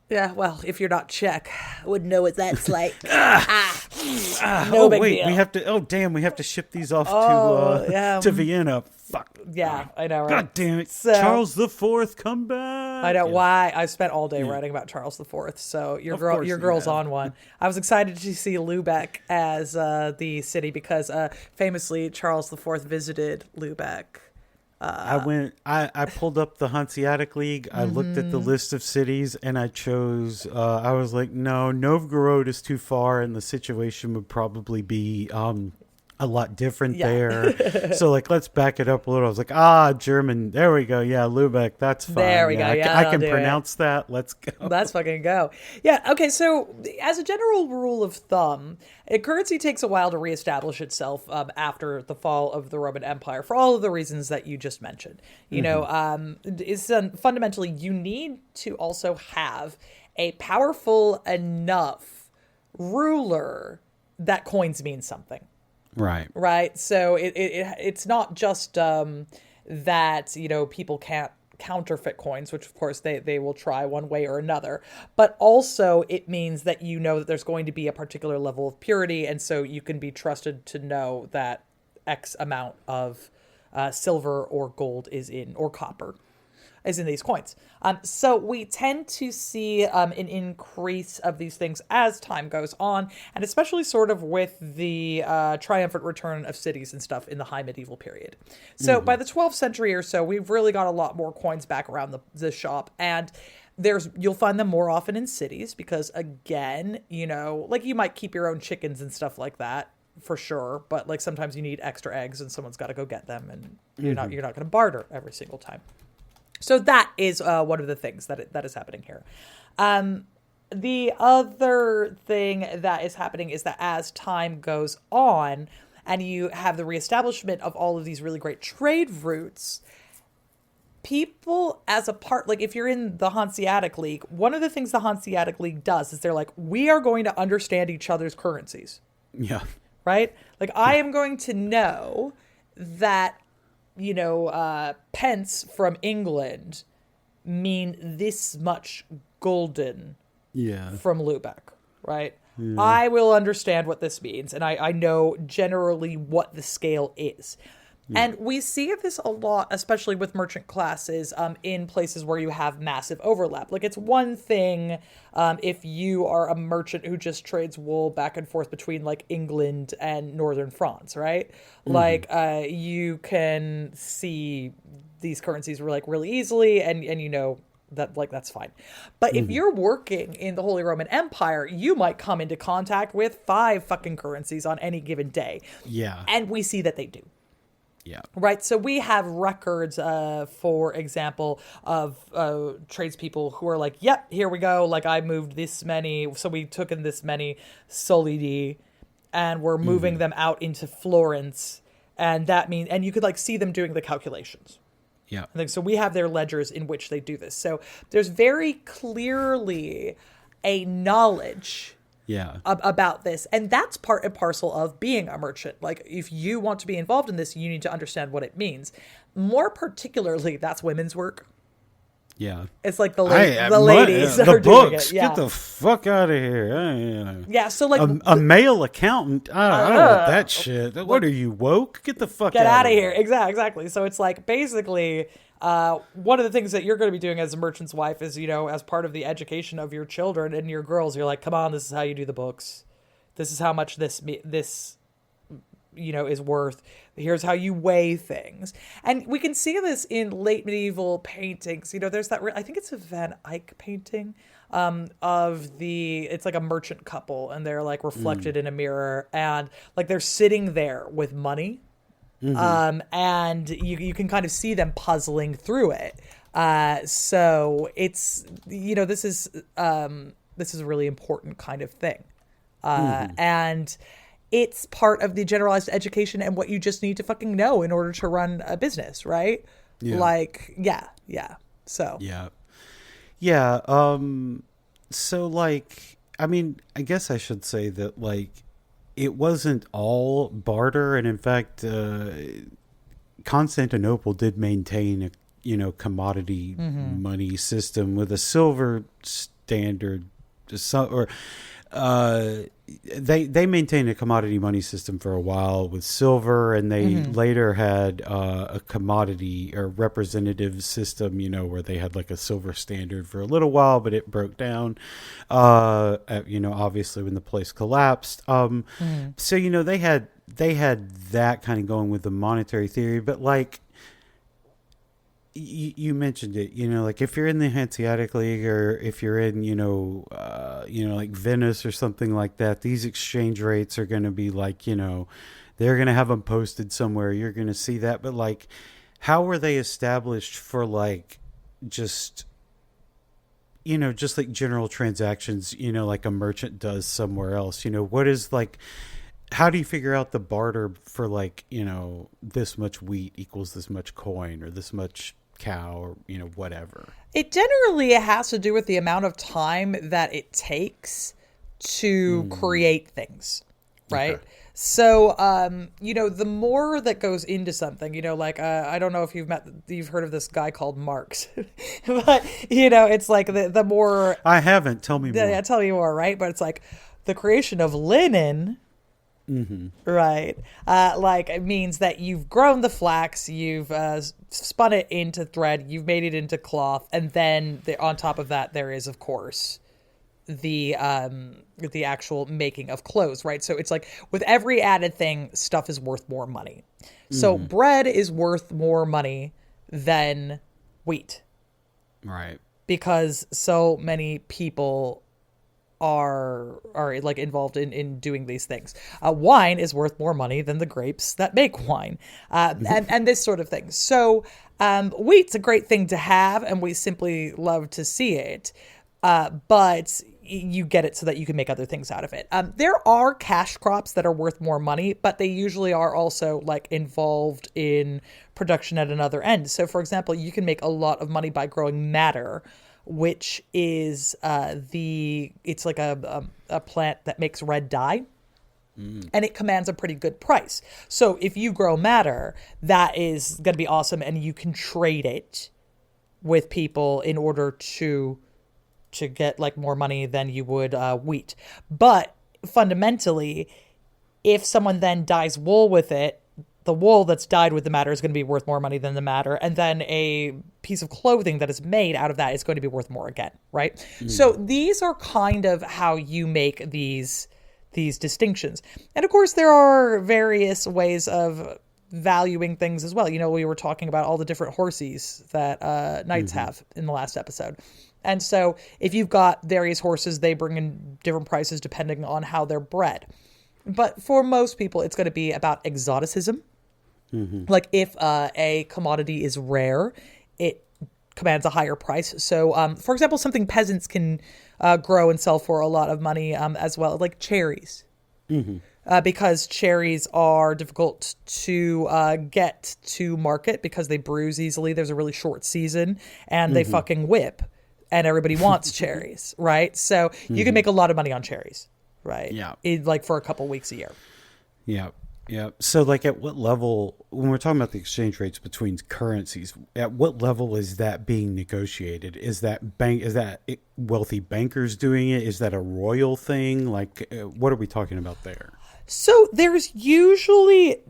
Yeah, well, if you're not Czech, I wouldn't know what that's like. No big deal. We have to ship these off to Vienna. Fuck. Yeah, I know, right? God damn it. So, Charles the Fourth, come back. I know why. I spent all day writing about Charles the Fourth, so your girl's on one. I was excited to see Lubeck as the city because famously Charles the Fourth visited Lubeck. I pulled up the Hanseatic League. I looked at the list of cities and I chose, I was like, no, Novgorod is too far and the situation would probably be a lot different there. So let's back it up a little. I was like, German. There we go. Yeah, Lubeck. That's fine. There we go. Yeah, I can pronounce that. Let's go. Let's fucking go. Yeah. Okay. So as a general rule of thumb, a currency takes a while to reestablish itself after the fall of the Roman Empire for all of the reasons that you just mentioned. Fundamentally, you need to also have a powerful enough ruler, that coins mean something. Right. Right. So it's not just that, people can't counterfeit coins, which of course they will try one way or another, but also it means that that there's going to be a particular level of purity, and so you can be trusted to know that X amount of silver or gold or copper is in these coins. So we tend to see an increase of these things as time goes on, and especially sort of with the triumphant return of cities and stuff in the high medieval period. So by the 12th century or so, we've really got a lot more coins back around the shop, and you'll find them more often in cities because, again, like you might keep your own chickens and stuff like that for sure, but like sometimes you need extra eggs and someone's got to go get them, and you're not going to barter every single time. So that is one of the things that is happening here. The other thing that is happening is that as time goes on and you have the reestablishment of all of these really great trade routes, people like if you're in the Hanseatic League, one of the things the Hanseatic League does is they're like, we are going to understand each other's currencies. Yeah. Right? Like I am going to know that pence from England mean this much golden from Lubeck, right? Yeah. I will understand what this means, and I know generally what the scale is. Yeah. And we see this a lot, especially with merchant classes, in places where you have massive overlap. Like, it's one thing if you are a merchant who just trades wool back and forth between, like, England and northern France, right? Mm-hmm. Like, you can see these currencies really easily, and that, like, that's fine. But if you're working in the Holy Roman Empire, you might come into contact with 5 fucking currencies on any given day. Yeah. And we see that they do. Yeah. Right. So we have records, for example, of tradespeople who are like, yep, here we go. Like, I moved this many. So we took in this many solidi and we're moving them out into Florence. And that means, and you could like see them doing the calculations. Yeah. So we have their ledgers in which they do this. So there's very clearly a knowledge about this. And that's part and parcel of being a merchant. Like, if you want to be involved in this, you need to understand what it means. More particularly, that's women's work. Yeah. It's like the ladies that are doing it. Yeah. Get the fuck out of here. Yeah, so like... A male accountant? I don't want that shit. What are you, woke? Get the fuck out of here. Exactly. So it's like, basically... one of the things that you're going to be doing as a merchant's wife is, as part of the education of your children and your girls, you're like, come on, this is how you do the books. This is how much this is worth. Here's how you weigh things. And we can see this in late medieval paintings. There's that, I think it's a Van Eyck painting it's like a merchant couple, and they're like reflected in a mirror, and like they're sitting there with money. Mm-hmm. And you can kind of see them puzzling through it. So it's, this is a really important kind of thing. And it's part of the generalized education and what you just need to fucking know in order to run a business, right? Yeah. Like, yeah. So. Yeah. So like, I mean, I guess I should say that like, it wasn't all barter, and in fact, Constantinople did maintain a commodity money system with a silver standard, they maintained a commodity money system for a while with silver, and they later had a commodity or representative system, where they had like a silver standard for a little while, but it broke down, obviously when the place collapsed. So, they had that kind of going with the monetary theory, but like, you mentioned it, like if you're in the Hanseatic League, or if you're in, like Venice or something like that, these exchange rates are going to be like, they're going to have them posted somewhere. You're going to see that. But like, how were they established for like, just like general transactions, like a merchant does somewhere else? What is like, how do you figure out the barter for like, this much wheat equals this much coin, or this much cow, or whatever? It generally has to do with the amount of time that it takes to create things, right? Okay. So, the more that goes into something, like, I don't know if you've heard of this guy called Marx, but, it's like the more, I haven't. Tell me more. I tell you more, right? But it's like the creation of linen, right? Like it means that you've grown the flax, you've spun it into thread, you've made it into cloth, and then on top of that, there is, of course, the actual making of clothes, right? So it's like with every added thing, stuff is worth more money. So bread is worth more money than wheat Right. because so many people are like involved in doing these things. Wine is worth more money than the grapes that make wine, and this sort of thing. So wheat's a great thing to have, and we simply love to see it. But you get it so that you can make other things out of it. There are cash crops that are worth more money, but they usually are also like involved in production at another end. So, for example, you can make a lot of money by growing madder, which is it's like a plant that makes red dye. And it commands a pretty good price. So if you grow madder, that is going to be awesome, and you can trade it with people in order to get like more money than you would wheat. But fundamentally, if someone then dyes wool with it, the wool that's dyed with the madder is going to be worth more money than the madder, and then a piece of clothing that is made out of that is going to be worth more again, right? So these are kind of how you make these distinctions. And of course, there are various ways of valuing things as well. We were talking about all the different horses that knights have in the last episode. And so if you've got various horses, they bring in different prices depending on how they're bred. But for most people, it's going to be about exoticism. Like if a commodity is rare, it commands a higher price. So, for example, something peasants can grow and sell for a lot of money as well, like cherries. Because cherries are difficult to get to market because they bruise easily. There's a really short season and they fucking whip. And everybody wants cherries, right? So you can make a lot of money on cherries, right? Yeah. Like for a couple weeks a year. Yeah. Yeah. So like at what level, when we're talking about the exchange rates between currencies, at what level is that being negotiated? Is that wealthy bankers doing it? Is that a royal thing? Like what are we talking about there? So there's usually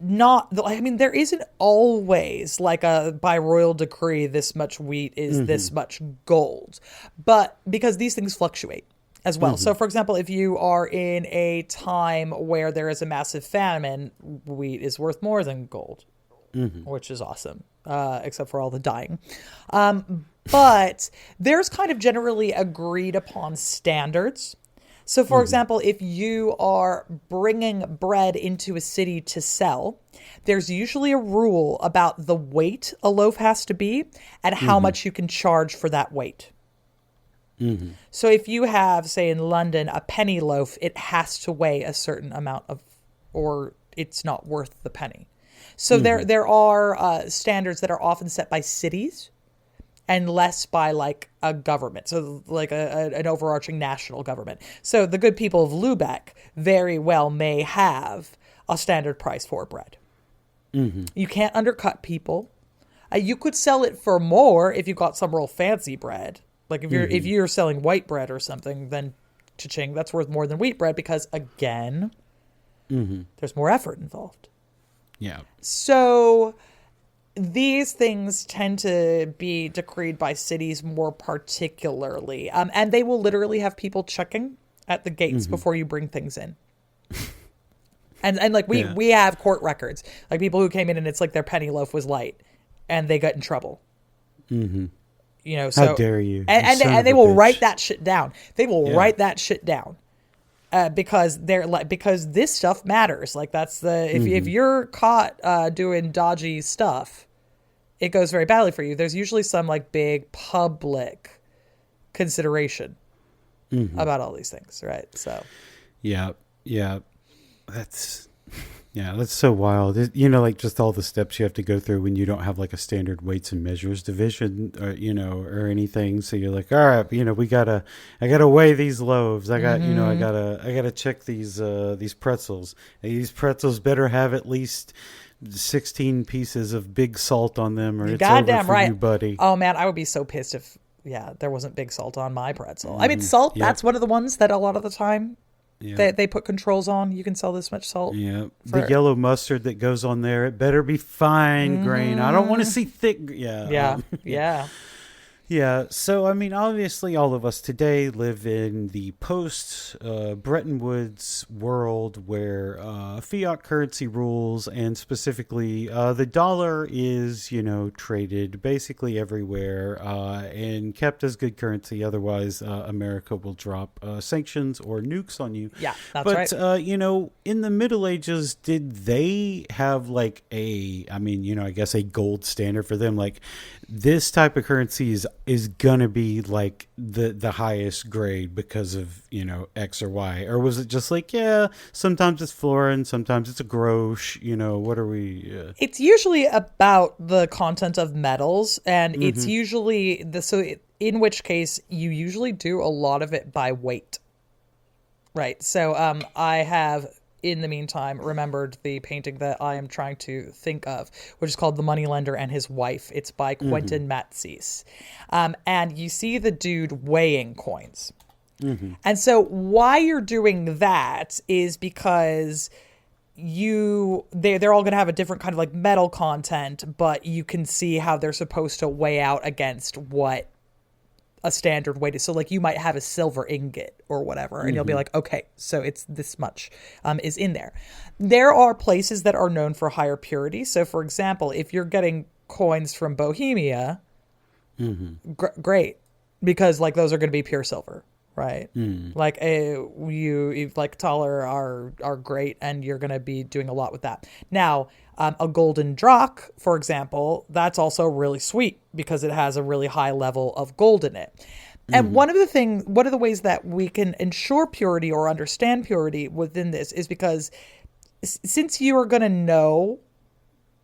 there isn't always like by royal decree, this much wheat is this much gold, but because these things fluctuate as well. So for example, if you are in a time where there is a massive famine, wheat is worth more than gold, which is awesome, except for all the dying. But there's kind of generally agreed upon standards. So, for example, if you are bringing bread into a city to sell, there's usually a rule about the weight a loaf has to be and how much you can charge for that weight. So if you have, say, in London, a penny loaf, it has to weigh a certain amount or it's not worth the penny. So there are standards that are often set by cities and less by like a government, so like an overarching national government. So the good people of Lubeck very well may have a standard price for bread. You can't undercut people. You could sell it for more if you got some real fancy bread. Like if you're selling white bread or something, then cha-ching, that's worth more than wheat bread because again, there's more effort involved. Yeah. So these things tend to be decreed by cities more particularly. And they will literally have people checking at the gates before you bring things in. And like we have court records, like people who came in and it's like their penny loaf was light and they got in trouble. So how dare you? And they will write that shit down. They will write that shit down. Because because this stuff matters. Like that's if you're caught doing dodgy stuff, it goes very badly for you. There's usually some like big public consideration about all these things, right? So yeah, that's Yeah, that's so wild. You know, like just all the steps you have to go through when you don't have like a standard weights and measures division, or or anything. So you're like, all right, I gotta weigh these loaves. Mm-hmm. I gotta check these pretzels. And these pretzels better have at least 16 pieces of big salt on them, or You it's over goddamn for right. you, buddy. Oh man, I would be so pissed if there wasn't big salt on my pretzel. I mean, salt, Yep, that's one of the ones that a lot of the time yep. they put controls on. You can sell this much salt Yeah, the for. yellow mustard that goes on there, it better be fine grain. I don't want to Mm-hmm. see thick. Yeah, Yeah, yeah. yeah. Yeah, so I mean, obviously, all of us today live in the post Bretton Woods world where fiat currency rules, and specifically the dollar is, traded basically everywhere and kept as good currency. Otherwise, America will drop sanctions or nukes on you. Yeah, that's right. But, in the Middle Ages, did they have like I mean, I guess a gold standard for them? Like, this type of currency is gonna be like the highest grade because of X or Y, or was it just like, yeah, sometimes it's florin, sometimes it's a grosh, what are we It's usually about the content of metals, and it's mm-hmm, usually in which case you usually do a lot of it by weight. Right. So I have, in the meantime, remembered the painting that I am trying to think of, which is called The Moneylender and His Wife. It's by mm-hmm, Quentin Matsys. And you see the dude weighing coins. mm-hmm, And so why you're doing that is because they're all going to have a different kind of like metal content, but you can see how they're supposed to weigh out against what a standard weight is. So like you might have a silver ingot or whatever, and you'll be mm-hmm, like, okay, so it's this much is in there. There are places that are known for higher purity. So for example, if you're getting coins from Bohemia, mm-hmm, great, because like those are going to be pure silver, right? mm-hmm, Like you like taller are great, and you're going to be doing a lot with that. Now, a golden drac, for example, that's also really sweet because it has a really high level of gold in it. And one of the ways that we can ensure purity or understand purity within this is because since you are going to know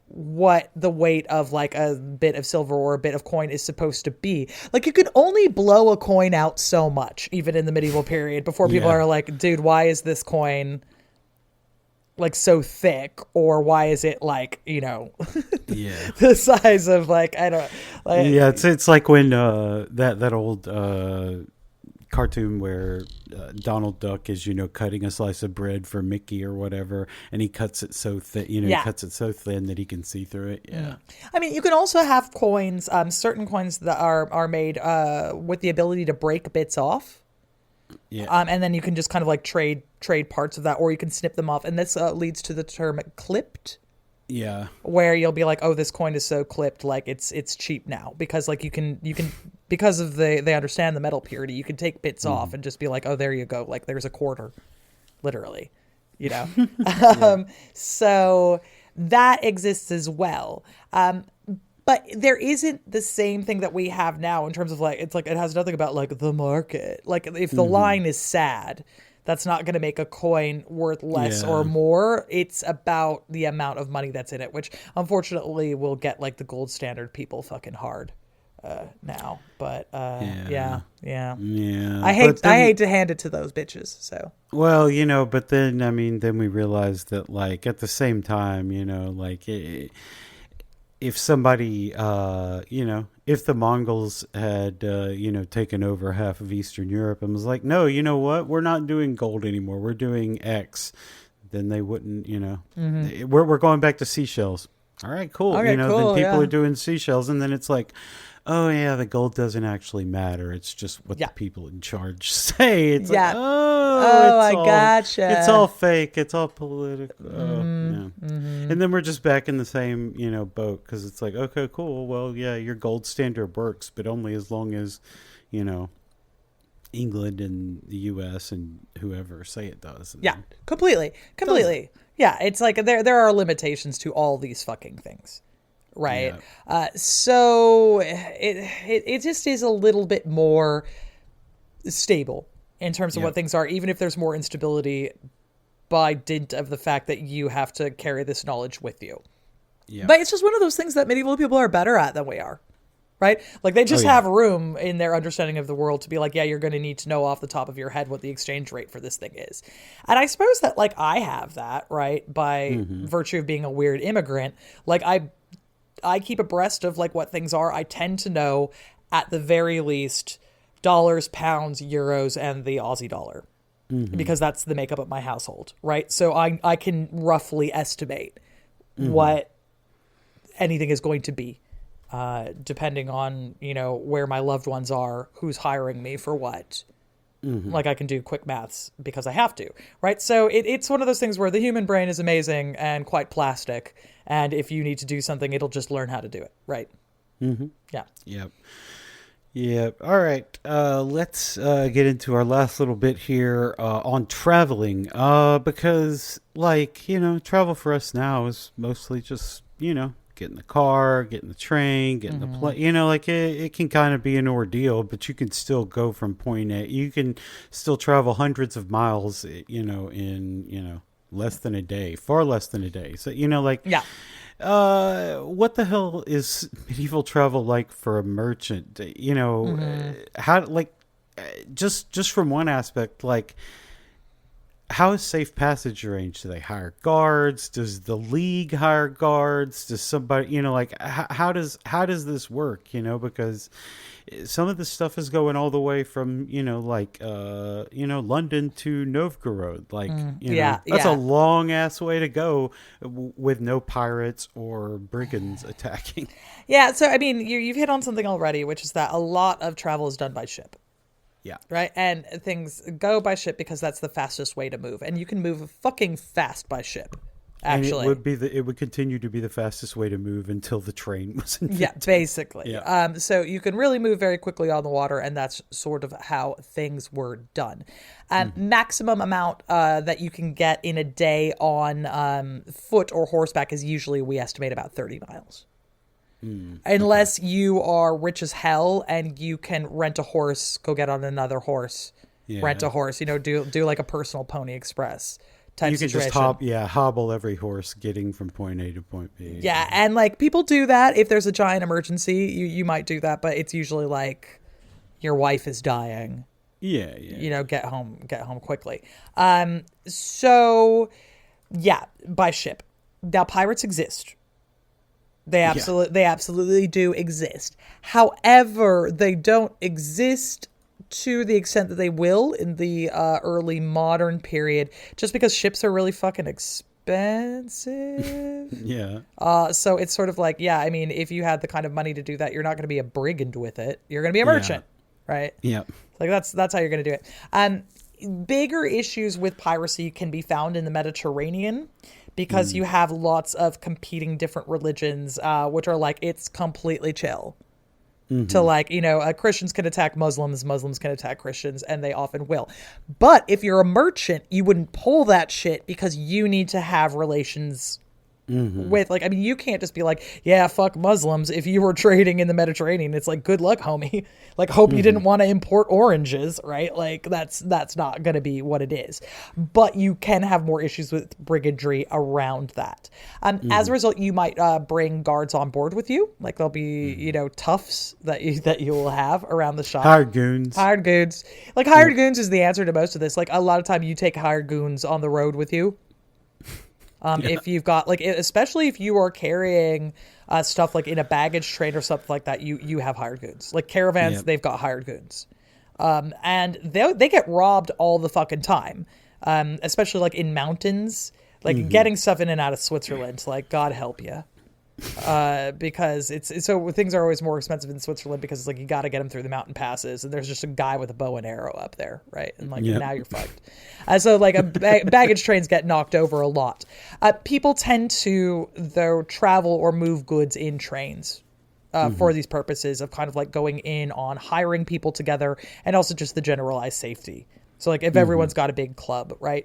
what the weight of like a bit of silver or a bit of coin is supposed to be. Like you could only blow a coin out so much, even in the medieval period, before people yeah, are like, dude, why is this coin like so thick? Or why is it like, yeah. the size of like, I don't like. Yeah, it's like when that old cartoon where Donald Duck is cutting a slice of bread for Mickey or whatever, and he cuts it so thin, he Yeah. cuts it so thin that he can see through it. Yeah, I mean, you can also have coins, certain coins that are made with the ability to break bits off. yeah, And then you can just kind of like trade parts of that, or you can snip them off. And this leads to the term clipped, yeah, where you'll be like, oh, this coin is so clipped, like it's cheap now, because like you can because of they understand the metal purity, you can take bits off and just be like, oh, there you go, like there's a quarter, literally, yeah. So that exists as well. But there isn't the same thing that we have now in terms of like, it's like, it has nothing about like the market. Like if the line is sad, that's not going to make a coin worth less or Yeah. more. It's about the amount of money that's in it, which unfortunately will get like the gold standard people fucking hard now. But Yeah. yeah. Yeah, I hate but then, I hate to hand it to those bitches. So well, but then I mean, then we realized that like at the same time, like if somebody, if the Mongols had, taken over half of Eastern Europe and was like, no, you know what, we're not doing gold anymore, we're doing X, then they wouldn't, we're going back to seashells. All right, cool. okay, Then cool, people yeah. are doing seashells, and then it's like, oh yeah, the gold doesn't actually matter. It's just what Yeah. the people in charge say. It's like, Yeah. oh, Oh, it's I all, gotcha. it's all fake. It's all political. Oh, yeah. Mm-hmm. And then we're just back in the same, boat, because it's like, okay, cool. Well, yeah, your gold standard works, but only as long as, England and the U.S. and whoever say it does. And Yeah, completely. Yeah, it's like there are limitations to all these fucking things, right? Yeah. So it just is a little bit more stable in terms of Yeah. what things are, even if there's more instability by dint of the fact that you have to carry this knowledge with you. Yeah. But it's just one of those things that medieval people are better at than we are. Right? Like they just have room in their understanding of the world to be like, yeah, you're going to need to know off the top of your head what the exchange rate for this thing is. And I suppose that like I have that, right? By virtue of being a weird immigrant, like I keep abreast of like what things are. I tend to know at the very least dollars, pounds, euros, and the Aussie dollar because that's the makeup of my household, right? So I can roughly estimate what anything is going to be. Depending on, you know, where my loved ones are, who's hiring me for what. Like I can do quick maths because I have to, right? So it's one of those things where the human brain is amazing and quite plastic. And if you need to do something, it'll just learn how to do it, right? Yeah. Yep. All right. Let's get into our last little bit here on traveling. Because, like, you know, travel for us now is mostly just, you know, get in the car, get in the train, get in the plane. You know, like it can kind of be an ordeal, but you can still go from point A. You can still travel hundreds of miles, you know, in, you know, less than a day, far less than a day. So, you know, like, what the hell is medieval travel like for a merchant? You know, how, like, just from one aspect, like, how is safe passage arranged? Do they hire guards? Does the league hire guards? Does somebody, you know, like how does this work? You know, because some of this stuff is going all the way from, you know, like you know, London to Novgorod. Like, you know, that's a long ass way to go with no pirates or brigands attacking. Yeah. So I mean, you've hit on something already, which is that a lot of travel is done by ship. Yeah. Right. And things go by ship because that's the fastest way to move. And you can move fucking fast by ship. Actually, and it would continue to be the fastest way to move until the train was invented. Yeah, basically. Yeah. So you can really move very quickly on the water, and that's sort of how things were done. Maximum amount that you can get in a day on foot or horseback is usually, we estimate, about 30 miles. Unless you are rich as hell and you can rent a horse, go get on another horse, rent a horse, you know, do like a personal Pony Express type you can situation. Just hobble every horse getting from point A to point B. Yeah, and like people do that if there's a giant emergency, you might do that, but it's usually like your wife is dying. Yeah. You know, get home quickly. So yeah, by ship. Now pirates exist. They absolutely do exist. However, they don't exist to the extent that they will in the early modern period, just because ships are really fucking expensive. Yeah. So it's sort of like, yeah, I mean, if you had the kind of money to do that, you're not going to be a brigand with it. You're going to be a merchant, right? Yeah. Like that's how you're going to do it. Bigger issues with piracy can be found in the Mediterranean, because you have lots of competing different religions, which are like, it's completely chill. To like, you know, Christians can attack Muslims, Muslims can attack Christians, and they often will. But if you're a merchant, you wouldn't pull that shit because you need to have relations with, like, I mean, you can't just be like, yeah, fuck Muslims. If you were trading in the Mediterranean, it's like, good luck, homie. Like, hope you didn't want to import oranges, right? Like, that's not going to be what it is. But you can have more issues with brigandry around that. As a result, you might bring guards on board with you. Like, there'll be, you know, toughs that you will have around the shop. Hired goons. Like, hired goons is the answer to most of this. Like, a lot of time you take hired goons on the road with you. If you've got, like, especially if you are carrying stuff like in a baggage train or something like that, you have hired goons. Like caravans, they've got hired goons. And they get robbed all the fucking time. Especially like in mountains, like getting stuff in and out of Switzerland, like God help you. Because it's so things are always more expensive in Switzerland because it's like you got to get them through the mountain passes, and there's just a guy with a bow and arrow up there, right? And like now you're fucked. So like baggage trains get knocked over a lot. People tend to though travel or move goods in trains. For these purposes of kind of like going in on hiring people together, and also just the generalized safety. So like if everyone's got a big club, right?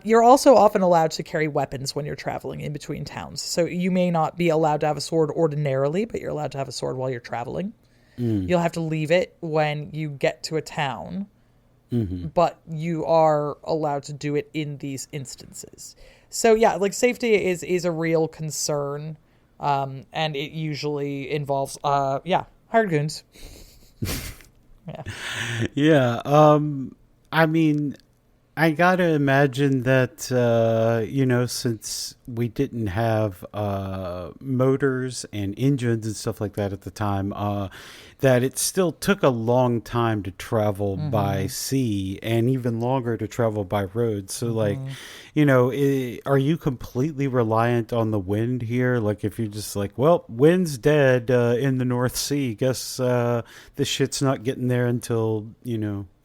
You're also often allowed to carry weapons when you're traveling in between towns. So you may not be allowed to have a sword ordinarily, but you're allowed to have a sword while you're traveling. You'll have to leave it when you get to a town. but you are allowed to do it in these instances. So yeah, like safety is a real concern, and it usually involves hired goons. Yeah. Yeah. I mean, I gotta imagine that since we didn't have motors and engines and stuff like that at the time, that it still took a long time to travel by sea and even longer to travel by road. So, like, are you completely reliant on the wind here? Like, if you're just like, well, wind's dead in the North Sea, guess this shit's not getting there until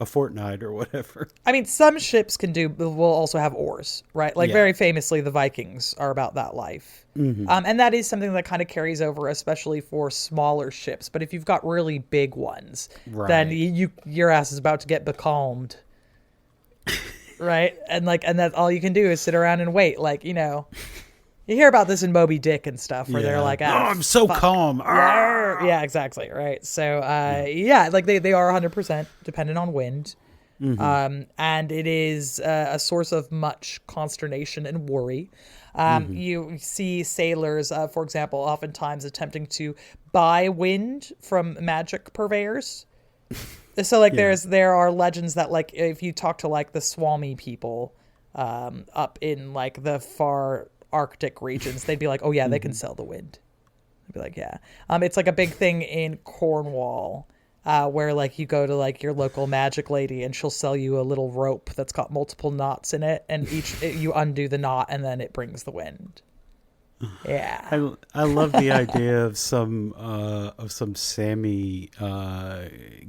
a fortnight or whatever. I mean, some ships will also have oars, right? Like very famously, the Vikings are about that life. And that is something that kind of carries over, especially for smaller ships. But if you've got really big ones, then your ass is about to get becalmed, right? And that's all you can do is sit around and wait. Like, you hear about this in Moby Dick and stuff where they're like, I'm so calm. Yeah, exactly. Right. So, like they are 100% dependent on wind. And it is a source of much consternation and worry. You see sailors, for example, oftentimes attempting to buy wind from magic purveyors. So, like, there are legends that, like, if you talk to, like, the Swami people up in, like, the far Arctic regions, they'd be like, oh, yeah, they can sell the wind. I'd be like, yeah. It's, like, a big thing in Cornwall. Where like you go to like your local magic lady and she'll sell you a little rope that's got multiple knots in it, and you undo the knot and then it brings the wind. Yeah, I love the idea of some Sami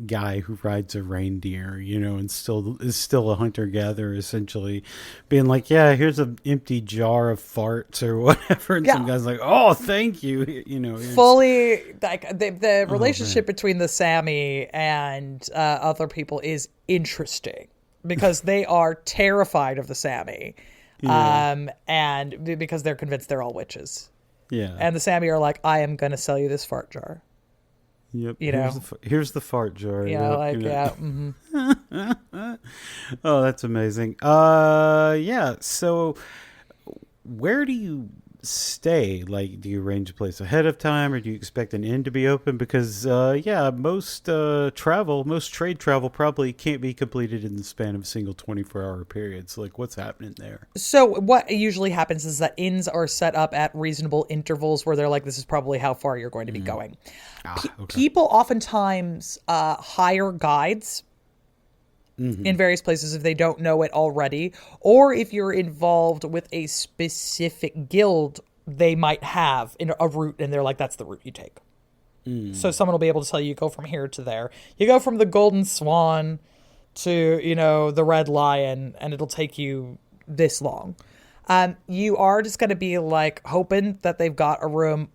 guy who rides a reindeer, and is still a hunter gatherer, essentially, being like, yeah, here's an empty jar of farts or whatever, and some guy's like, oh, thank you, fully like the relationship between the Sami and other people is interesting because they are terrified of the Sami. And because they're convinced they're all witches. Yeah. And the Sami are like, I am going to sell you this fart jar. Yep. Here's the fart jar. Oh, that's amazing. Yeah. So where do you stay? Like, do you arrange a place ahead of time, or do you expect an inn to be open? Because most trade travel probably can't be completed in the span of a single 24-hour period. So, like, what's happening there? So what usually happens is that inns are set up at reasonable intervals where they're like, this is probably how far you're going to be going. People oftentimes hire guides in various places if they don't know it already, or if you're involved with a specific guild, they might have a route and they're like, that's the route you take. So someone will be able to tell you go from here to there. You go from the Golden Swan to, the Red Lion, and it'll take you this long. You are just going to be like hoping that they've got a room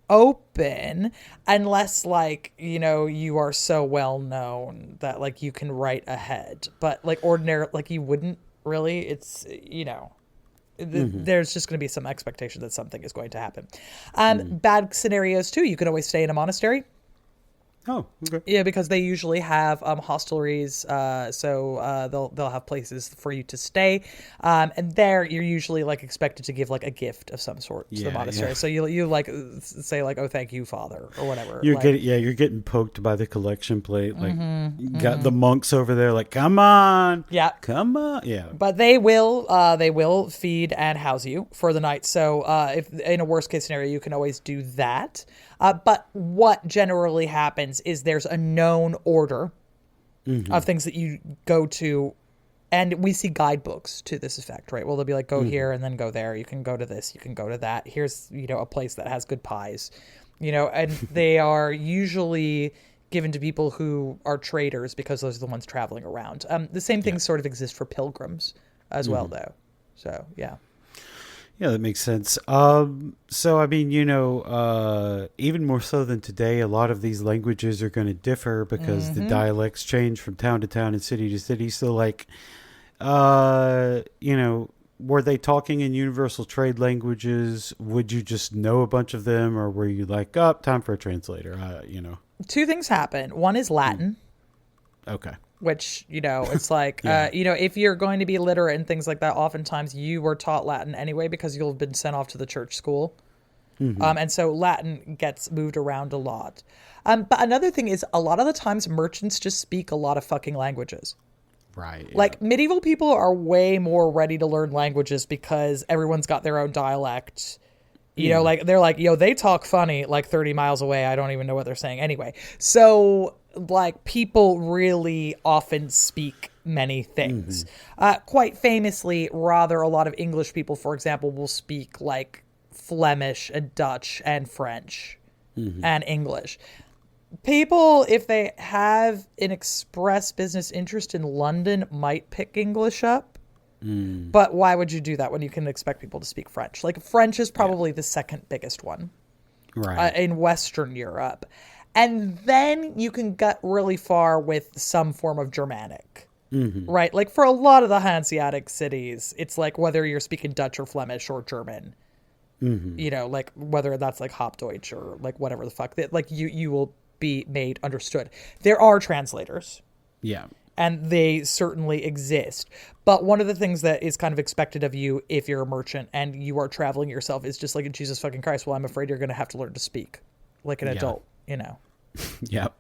open, unless like you are so well known that like you can write ahead, but like ordinary, like you wouldn't really. It's there's just going to be some expectation that something is going to happen. Bad scenarios too, you can always stay in a monastery. Oh, okay. Yeah, because they usually have hostelries, so they'll have places for you to stay, and there you're usually like expected to give like a gift of some sort to the monastery. Yeah. So you like say like, oh, thank you, Father, or whatever. You're getting poked by the collection plate. Like got the monks over there, like, come on, come on, yeah. But they will feed and house you for the night. So if in a worst case scenario, you can always do that. But what generally happens is there's a known order of things that you go to, and we see guidebooks to this effect, right? Well, they'll be like, go here and then go there. You can go to this, you can go to that. Here's, a place that has good pies, and they are usually given to people who are traders because those are the ones traveling around. The same things sort of exist for pilgrims as well, though. So, yeah. Yeah, that makes sense. So, I mean, even more so than today, a lot of these languages are going to differ because the dialects change from town to town and city to city. So, like, were they talking in universal trade languages? Would you just know a bunch of them, or were you like, time for a translator? Two things happen. One is Latin. Okay. which, you know, it's like, Yeah. you know, if you're going to be literate and things like that, oftentimes you were taught Latin anyway because you'll have been sent off to the church school. And so Latin gets moved around a lot. But another thing is a lot of the times merchants just speak a lot of fucking languages. Right. Yeah. Like medieval people are way more ready to learn languages because everyone's got their own dialect. You know, like they're like, yo, they talk funny like 30 miles away. I don't even know what they're saying anyway. So like people really often speak many things. Quite famously, rather a lot of English people, for example, will speak like Flemish and Dutch and French and English. People, if they have an express business interest in London, might pick English up. But why would you do that when you can expect people to speak French? Like French is probably the second biggest one Right. in Western Europe. And then you can get really far with some form of Germanic, right? Like for a lot of the Hanseatic cities, it's like whether you're speaking Dutch or Flemish or German, you know, like whether that's like Hopdeutsch or like whatever the fuck, like you will be made understood. There are translators. Yeah. And they certainly exist. But one of the things that is kind of expected of you if you're a merchant and you are traveling yourself is just like, Jesus fucking Christ, well, I'm afraid you're going to have to learn to speak like an adult, you know. Yep.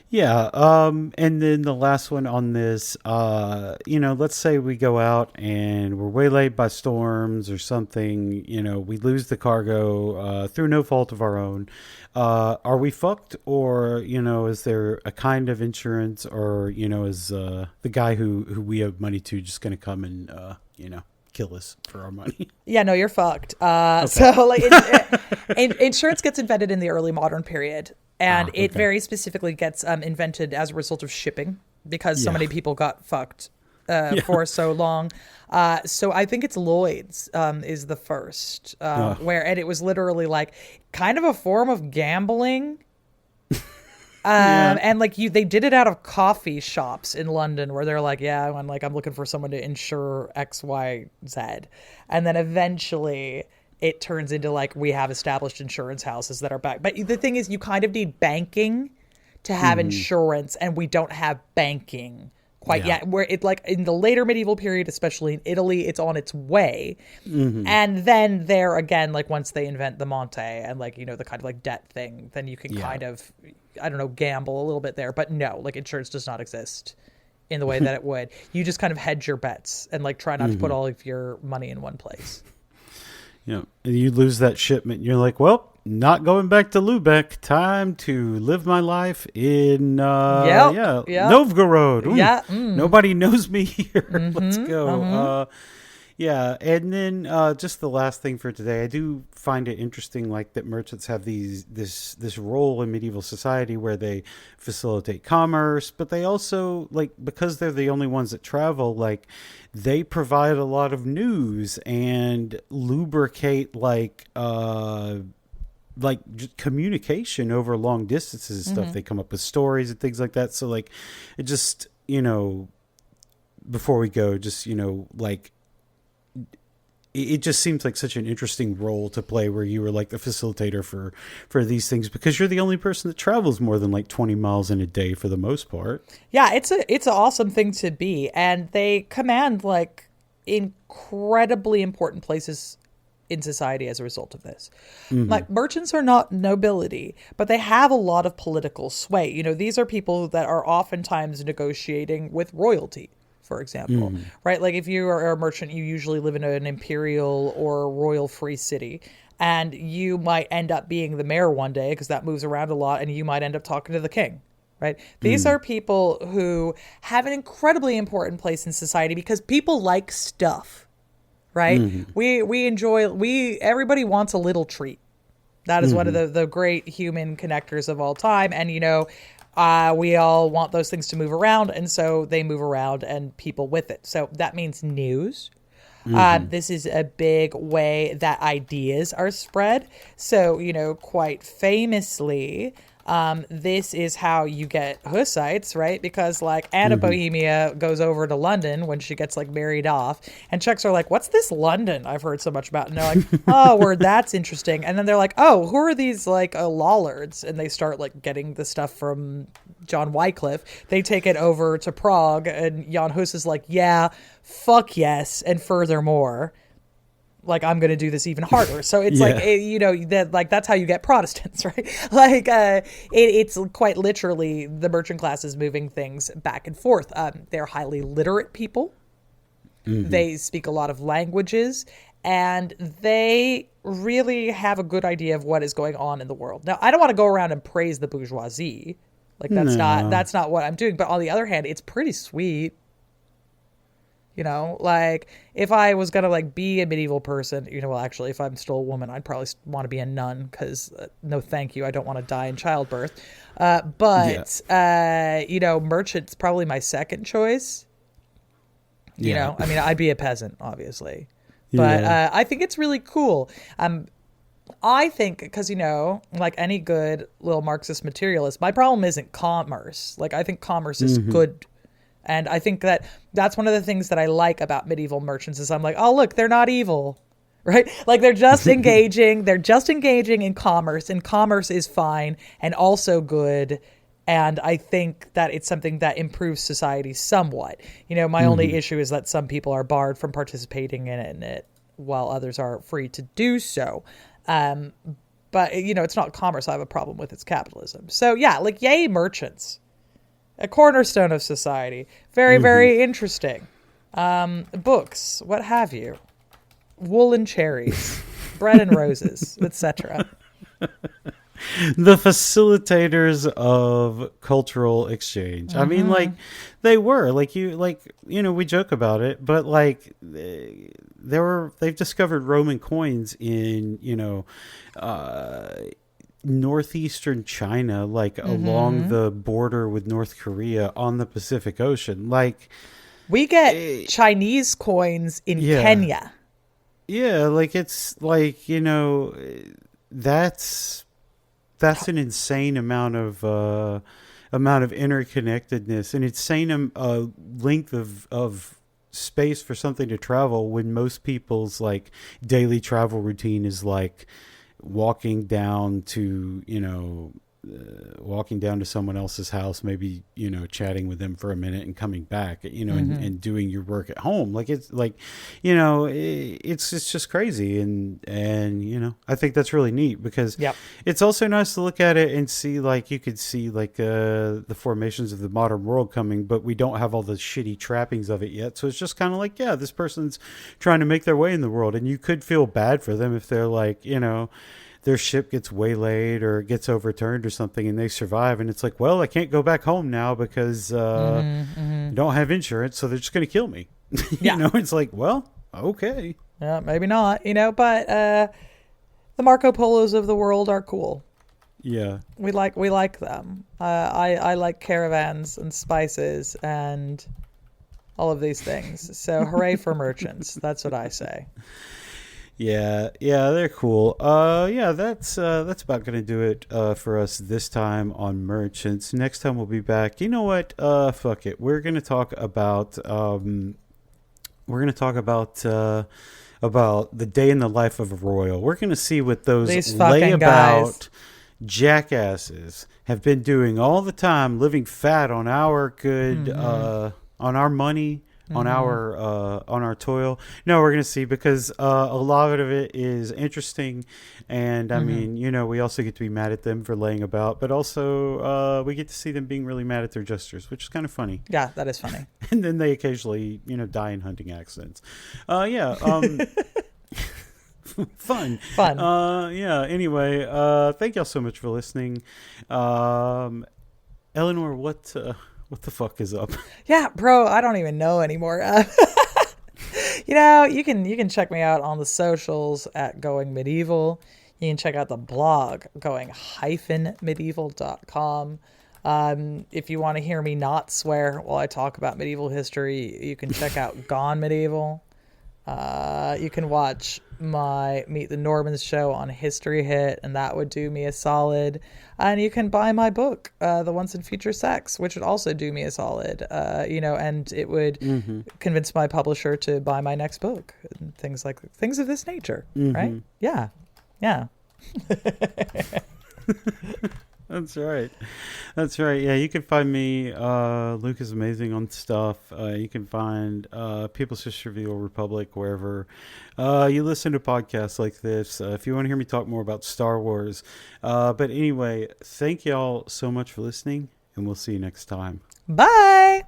Yeah. And then the last one on this, you know, let's say we go out and we're waylaid by storms or something, you know, we lose the cargo through no fault of our own. Are we fucked, or, you know, is there a kind of insurance, or, you know, is the guy who we owe money to just going to come and, you know, kill us for our money? Yeah, no, you're fucked. So like insurance gets invented in the early modern period. And it very specifically gets invented as a result of shipping because so many people got fucked for so long. So I think it's Lloyd's is the first and it was literally like kind of a form of gambling. And like they did it out of coffee shops in London where they're like, yeah, I'm looking for someone to insure X, Y, Z. And then eventually it turns into like we have established insurance houses that are back. But the thing is, you kind of need banking to have insurance, and we don't have banking quite yet. Where it like in the later medieval period, especially in Italy, it's on its way. And then there again, like once they invent the Monte and like, you know, the kind of like debt thing, then you can kind of, I don't know, gamble a little bit there. But no, like insurance does not exist in the way that it would. You just kind of hedge your bets and like try not to put all of your money in one place. You know, and you lose that shipment. And you're like, well, not going back to Lubeck. Time to live my life in Novgorod. Ooh, nobody knows me here. Let's go. Yeah, and then just the last thing for today, I do find it interesting, like that merchants have this role in medieval society where they facilitate commerce, but they also, like, because they're the only ones that travel, like they provide a lot of news and lubricate communication over long distances and stuff. They come up with stories and things like that. So like it just, you know, before we go, just, you know, like it just seems like such an interesting role to play where you were like the facilitator for these things, because you're the only person that travels more than like 20 miles in a day for the most part. Yeah, it's an awesome thing to be. And they command like incredibly important places in society as a result of this. Like merchants are not nobility, but they have a lot of political sway. You know, these are people that are oftentimes negotiating with royalty, for example, right? Like if you are a merchant, you usually live in an imperial or royal free city, and you might end up being the mayor one day because that moves around a lot, and you might end up talking to the king, right? These are people who have an incredibly important place in society because people like stuff, right? We enjoy, everybody wants a little treat. That is one of the great human connectors of all time. And, you know, we all want those things to move around, and so they move around and people with it. So that means news. This is a big way that ideas are spread. So, you know, quite famously, This is how you get Hussites, right? Because like Anna Bohemia goes over to London when she gets like married off, and Czechs are like, "What's this London I've heard so much about?" And they're like, "Oh, word, that's interesting." And then they're like, "Oh, who are these like Lollards?" And they start like getting the stuff from John Wycliffe. They take it over to Prague, and Jan Hus is like, "Yeah, fuck yes, and furthermore." Like, I'm going to do this even harder. So it's like, that, like, that's how you get Protestants, right? Like, it's quite literally the merchant class is moving things back and forth. They're highly literate people. They speak a lot of languages, and they really have a good idea of what is going on in the world. Now, I don't want to go around and praise the bourgeoisie. Like, that's not what I'm doing. But on the other hand, it's pretty sweet. You know, like if I was going to like be a medieval person, well, actually, if I'm still a woman, I'd probably want to be a nun because no, thank you. I don't want to die in childbirth. But merchant's probably my second choice. I mean, I'd be a peasant, obviously. But I think it's really cool. I think because, like any good little Marxist materialist, my problem isn't commerce. Like, I think commerce is good. And I think that's one of the things that I like about medieval merchants is I'm like, oh, look, they're not evil, right? Like they're just engaging. They're just engaging in commerce, and commerce is fine and also good. And I think that it's something that improves society somewhat. My only issue is that some people are barred from participating in it while others are free to do so. But, it's not commerce I have a problem with. It's capitalism. So, yeah, like, yay, merchants. A cornerstone of society. Very, very interesting. Books, what have you. Wool and cherries, bread and roses, etc. The facilitators of cultural exchange. I mean, like, they were we joke about it, but like they've discovered Roman coins in northeastern China, like along the border with North Korea on the Pacific Ocean. Like, we get Chinese coins in Kenya. Yeah, like it's like, that's an insane amount of interconnectedness, an insane length of space for something to travel when most people's like daily travel routine is like walking down to someone else's house, maybe chatting with them for a minute and coming back, and doing your work at home. Like it's like it's just crazy, and I think that's really neat because it's also nice to look at it and see, like, you could see like the formations of the modern world coming, but we don't have all the shitty trappings of it yet. So it's just kind of like, this person's trying to make their way in the world, and you could feel bad for them if they're like, their ship gets waylaid or gets overturned or something and they survive. And it's like, well, I can't go back home now because I don't have insurance. So they're just going to kill me. It's like, well, okay. Yeah, maybe not, but the Marco Polos of the world are cool. Yeah. We like them. I like caravans and spices and all of these things. So hooray for merchants. That's what I say. Yeah, they're cool. That's about gonna do it for us this time on merchants. Next time we'll be back. You know what? Fuck it. We're gonna talk about the day in the life of a royal. We're gonna see what those layabout jackasses have been doing all the time, living fat on our good on our money. On our toil. No, we're gonna see, because a lot of it is interesting, and I mean, we also get to be mad at them for laying about, but also we get to see them being really mad at their jesters, which is kind of funny. Yeah, that is funny. And then they occasionally, die in hunting accidents. Fun. Anyway, thank y'all so much for listening. Eleanor, what the fuck is up? Yeah, bro, I don't even know anymore. You can check me out on the socials at Going Medieval. You can check out the blog going-medieval.com. If you want to hear me not swear while I talk about medieval history, you can check out Gone Medieval. You can watch my Meet the Normans show on History Hit, and that would do me a solid. And you can buy my book, The Once and Future Sex, which would also do me a solid. And it would convince my publisher to buy my next book, and things of this nature, right? Yeah, yeah. That's right. That's right. Yeah, you can find me, Luke is Amazing, on stuff. You can find People's History Republic wherever you listen to podcasts like this. If you want to hear me talk more about Star Wars. But anyway, thank y'all so much for listening, and we'll see you next time. Bye.